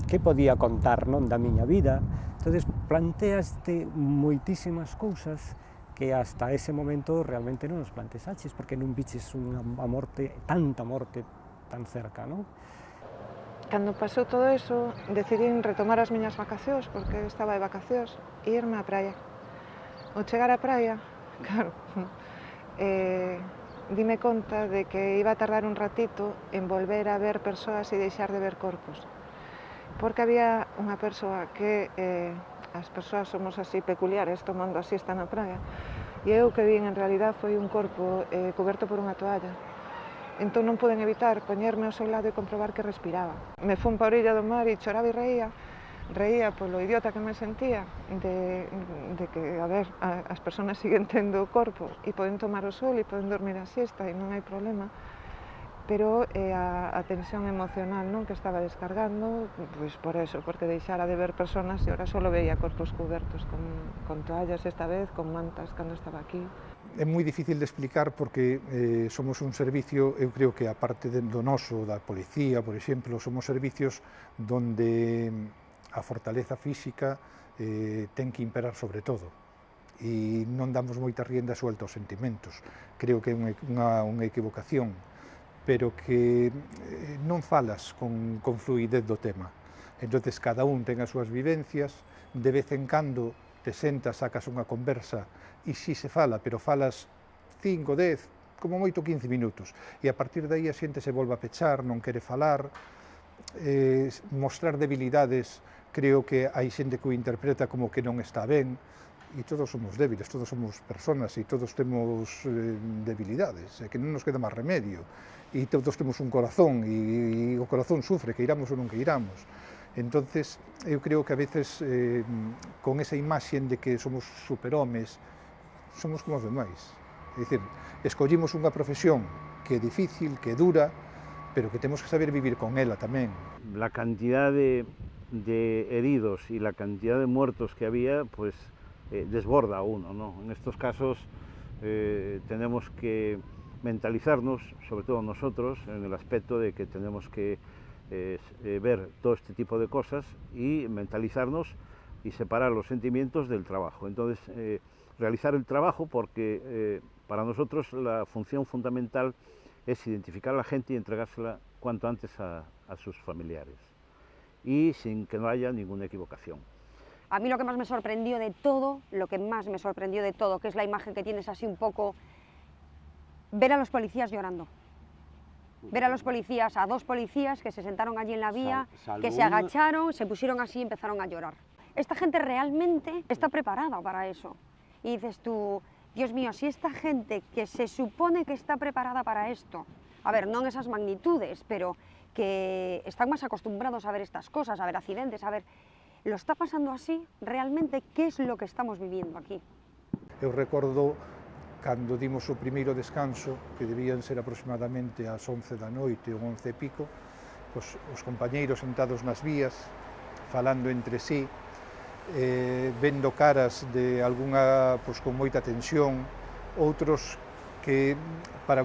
que podía contar, non, da miña vida? Entonces, planteaste moitísimas cousas que hasta ese momento realmente non os planteaches, porque non viches tanta morte tan cerca, non? Cando pasou todo eso, decidí retomar as miñas vacacións, porque estaba de vacacións, e irme á praia. Ao chegar á praia, claro, dime conta de que iba a tardar un ratito en volver a ver persoas e deixar de ver corpos. Porque había unha persoa que, as persoas somos así peculiares, tomando a siesta na praia, e eu que vin en realidad foi un corpo coberto por unha toalla. Entón non puden evitar poñerme ao seu lado e comprobar que respiraba. Me fun pa a orilla do mar e choraba e reía polo idiota que me sentía de que, a ver, as persoas siguen tendo o corpo e poden tomar o sol e poden dormir a siesta e non hai problema, pero a tensión emocional, non, que estaba descargando, pois por eso, porque deixara de ver persoas e ahora só veía corpos cubertos con toallas esta vez, con mantas cando estaba aquí. É moi difícil de explicar porque somos un servicio, eu creo que a parte do noso, da policía, por exemplo, somos servicios donde a fortaleza física ten que imperar sobre todo e non damos moita rienda suelta aos sentimentos. Creo que é unha equivocación, pero que non falas con fluidez do tema. Entonces, cada un ten as súas vivencias, de vez en cando te sentas, sacas unha conversa, e si se fala, pero falas 5, 10, como moito 15 minutos, e a partir de aí a xente se volve a pechar, non quere falar, mostrar debilidades, creo que hai xente que o interpreta como que non está ben, e todos somos débiles, todos somos personas e todos temos debilidades, que non nos queda máis remedio, e todos temos un corazón, e o corazón sufre, que iramos ou non que iramos. Entonces, eu creo que a veces, con esa imaxe de que somos superhomes, somos como os demais. É dicir, escollimos unha profesión que é difícil, que é dura, pero que temos que saber vivir con ela tamén. La cantidad de heridos y la cantidad de muertos que había, pues desborda a uno, ¿no? En estos casos tenemos que mentalizarnos, sobre todo nosotros, en el aspecto de que tenemos que ver todo este tipo de cosas y mentalizarnos y separar los sentimientos del trabajo. Entonces, realizar el trabajo porque para nosotros la función fundamental es identificar a la gente y entregársela cuanto antes a sus familiares y sin que no haya ninguna equivocación. A mí lo que más me sorprendió de todo, que es la imagen que tienes así un poco, ver a los policías llorando. Ver a los policías, a dos policías que se sentaron allí en la vía, que se agacharon, se pusieron así y empezaron a llorar. Esta gente realmente está preparada para eso. Y dices tú, Dios mío, si esta gente que se supone que está preparada para esto, a ver, no en esas magnitudes, pero que están más acostumbrados a ver estas cosas, a ver accidentes, a ver, lo está pasando así, realmente, ¿qué es lo que estamos viviendo aquí? Eu recordo cando dimos o primeiro descanso, que debían ser aproximadamente ás 11 da noite ou 11 e pico, os compañeiros sentados nas vías, falando entre sí, vendo caras de algunha con moita tensión, outros que para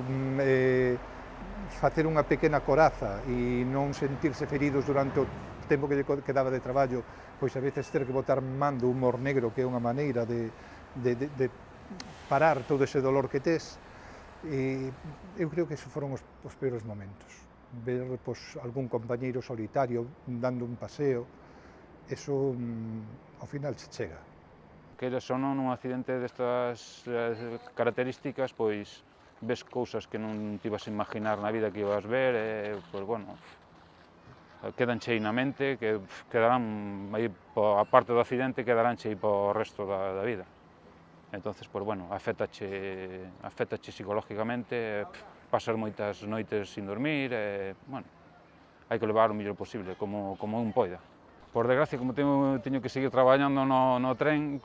facer unha pequena coraza e non sentirse feridos durante o tempo que lle quedaba de traballo, pois a veces ter que botar man do humor negro, que é unha maneira de parar todo ese dolor que tes. Eu creo que esos foron os peores momentos. Ver algún compañeiro solitario dando un paseo, eso ao final se chega. Queres ou non, un accidente destas características, pois ves cousas que non te ibas a imaginar na vida que ibas ver, e, pois, bueno, quedanche aí na mente, que quedarán aí, a parte do accidente, quedaránche aí para o resto da vida. Entonces, pois, bueno, afectache psicológicamente, pasar moitas noites sin dormir, bueno, hai que levar o mellor posible, como un poida. Por desgracia, como teño que seguir traballando no tren,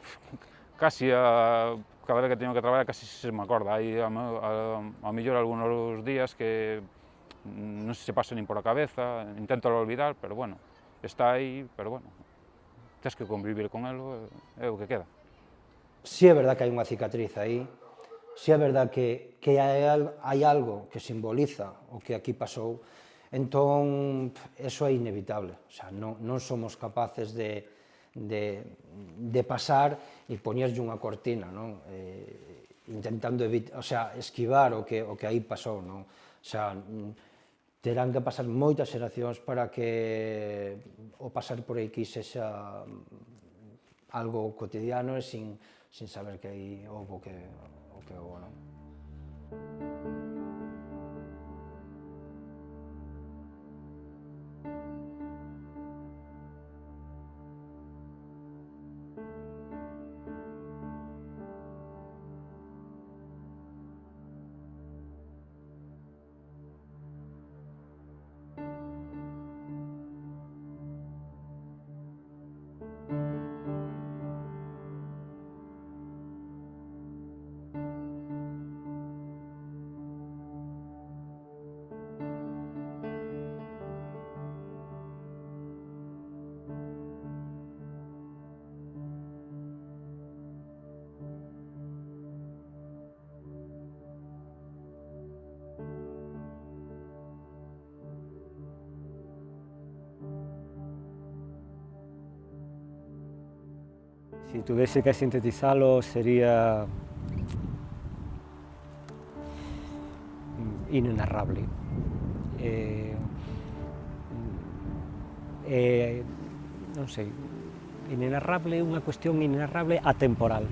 casi cada vez que teño que traballar casi se me acorda. Hai ao mellor algúns días que non se pasa nin por a cabeza, intento olvidar, pero bueno, está aí, pero bueno, tens que convivir con elo, é o que queda. Si é verdad que hai unha cicatriz aí, si é verdad que hai algo que simboliza o que aquí pasou, entón, eso é inevitable. O sea, non somos capaces de pasar e poñerlle unha cortina, non? Intentando esquivar o que aí pasou, non? O sea, terán que pasar moitas xeracións para que o pasar por aquí sexa algo cotidiano e sin saber que aí houve o que houve, non? Si tuviese que sintetizarlo, sería inenarrable. Non sei, inenarrable, unha cuestión inenarrable atemporal.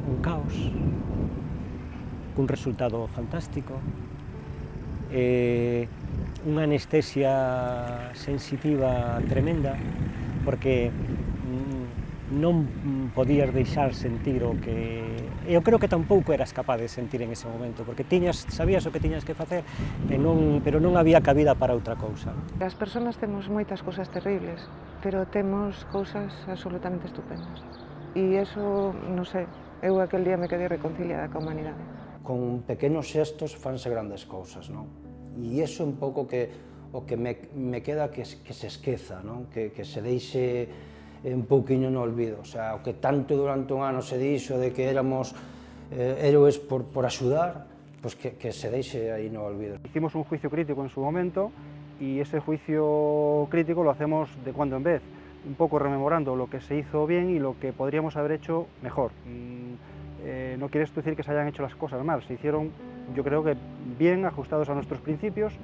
Un caos, cun resultado fantástico, unha anestesia sensitiva tremenda, porque non podías deixar sentir o que... Eu creo que tampouco eras capaz de sentir en ese momento, porque sabías o que tiñas que facer, pero non había cabida para outra cousa. As persoas temos moitas cousas terribles, pero temos cousas absolutamente estupendas. E iso, non sei, eu aquel día me quedei reconciliada ca humanidade. Con pequenos xestos fanse grandes cousas, non? E iso é un pouco o que me queda que se esqueza, non? Que se deixe un pouquiño no olvido. O sea, o que tanto durante un ano se dixo de que éramos héroes por axudar, pues que se deixe aí no olvido. Hicimos un juicio crítico en su momento y ese juicio crítico lo hacemos de cuando en vez, un poco rememorando lo que se hizo bien y lo que podríamos haber hecho mejor. No quiere esto decir que se hayan hecho las cosas mal, se hicieron, yo creo que bien, ajustados a nuestros principios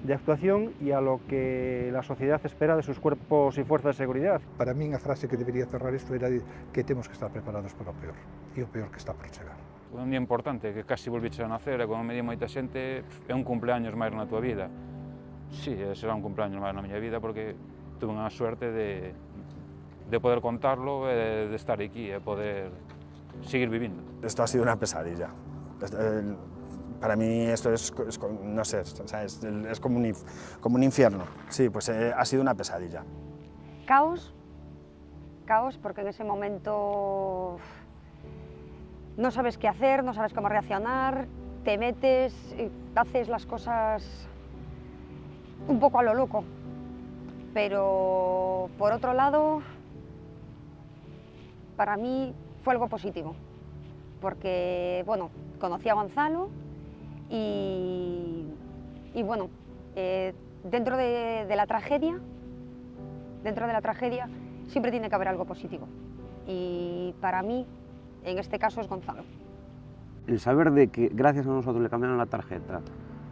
de actuación y a lo que la sociedad espera de sus cuerpos y fuerzas de seguridad. Para mí, a frase que debería cerrar isto era que temos que estar preparados para o peor, e o peor que está por chegar. Un día importante, que casi volviches a nacer, e como me di moita xente, é un cumpleaños máis na túa vida. Sí, será un cumpleaños máis na miña vida, porque tuve unha suerte de poder contarlo, e de estar aquí, e poder seguir vivindo. Esto ha sido una pesadilla. Para mí esto es no sé, es como un infierno. Sí, pues ha sido una pesadilla. Caos, porque en ese momento no sabes qué hacer, no sabes cómo reaccionar, te metes y haces las cosas un poco a lo loco. Pero por otro lado, para mí fue algo positivo. porque, bueno, conocí a Gonzalo y bueno, dentro de la tragedia siempre tiene que haber algo positivo. Y para mí, en este caso, es Gonzalo. El saber de que gracias a nosotros le cambiaron la tarjeta,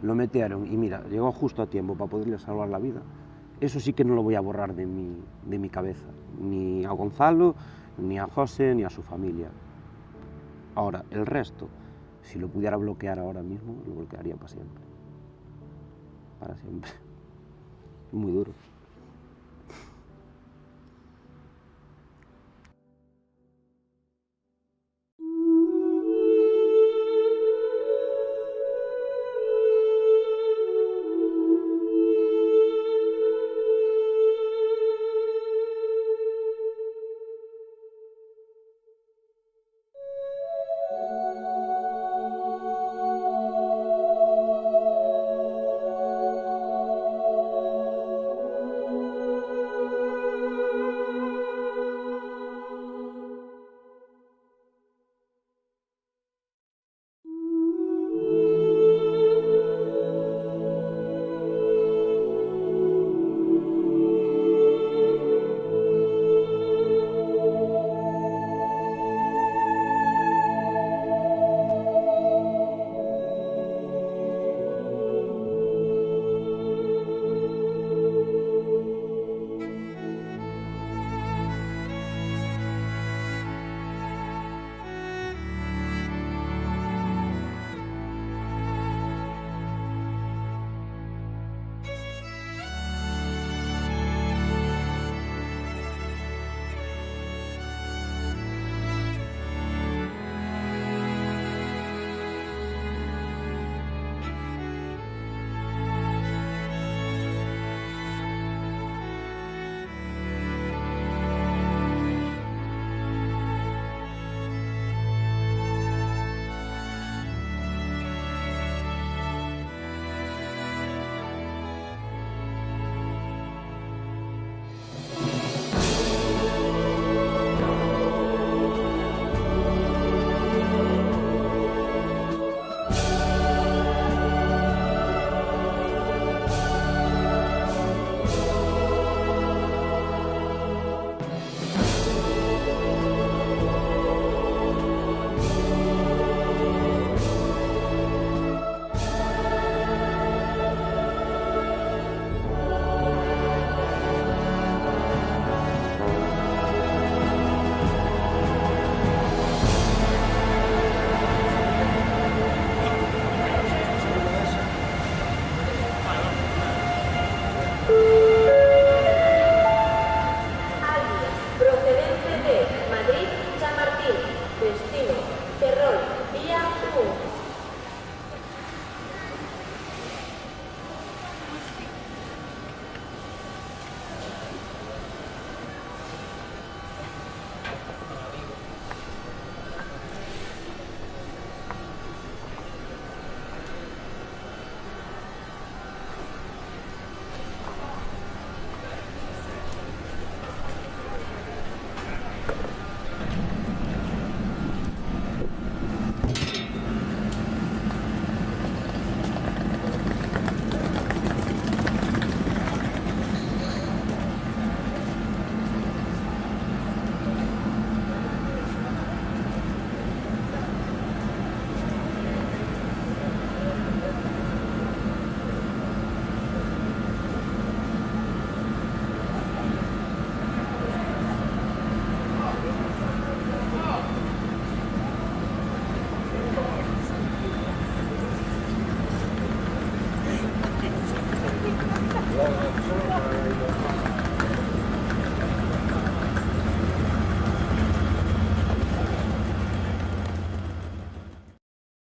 lo metieron y mira, llegó justo a tiempo para poderle salvar la vida, eso sí que no lo voy a borrar de mi cabeza, ni a Gonzalo, ni a José, ni a su familia. Ahora, el resto, si lo pudiera bloquear ahora mismo, lo bloquearía para siempre. Para siempre. Muy duro.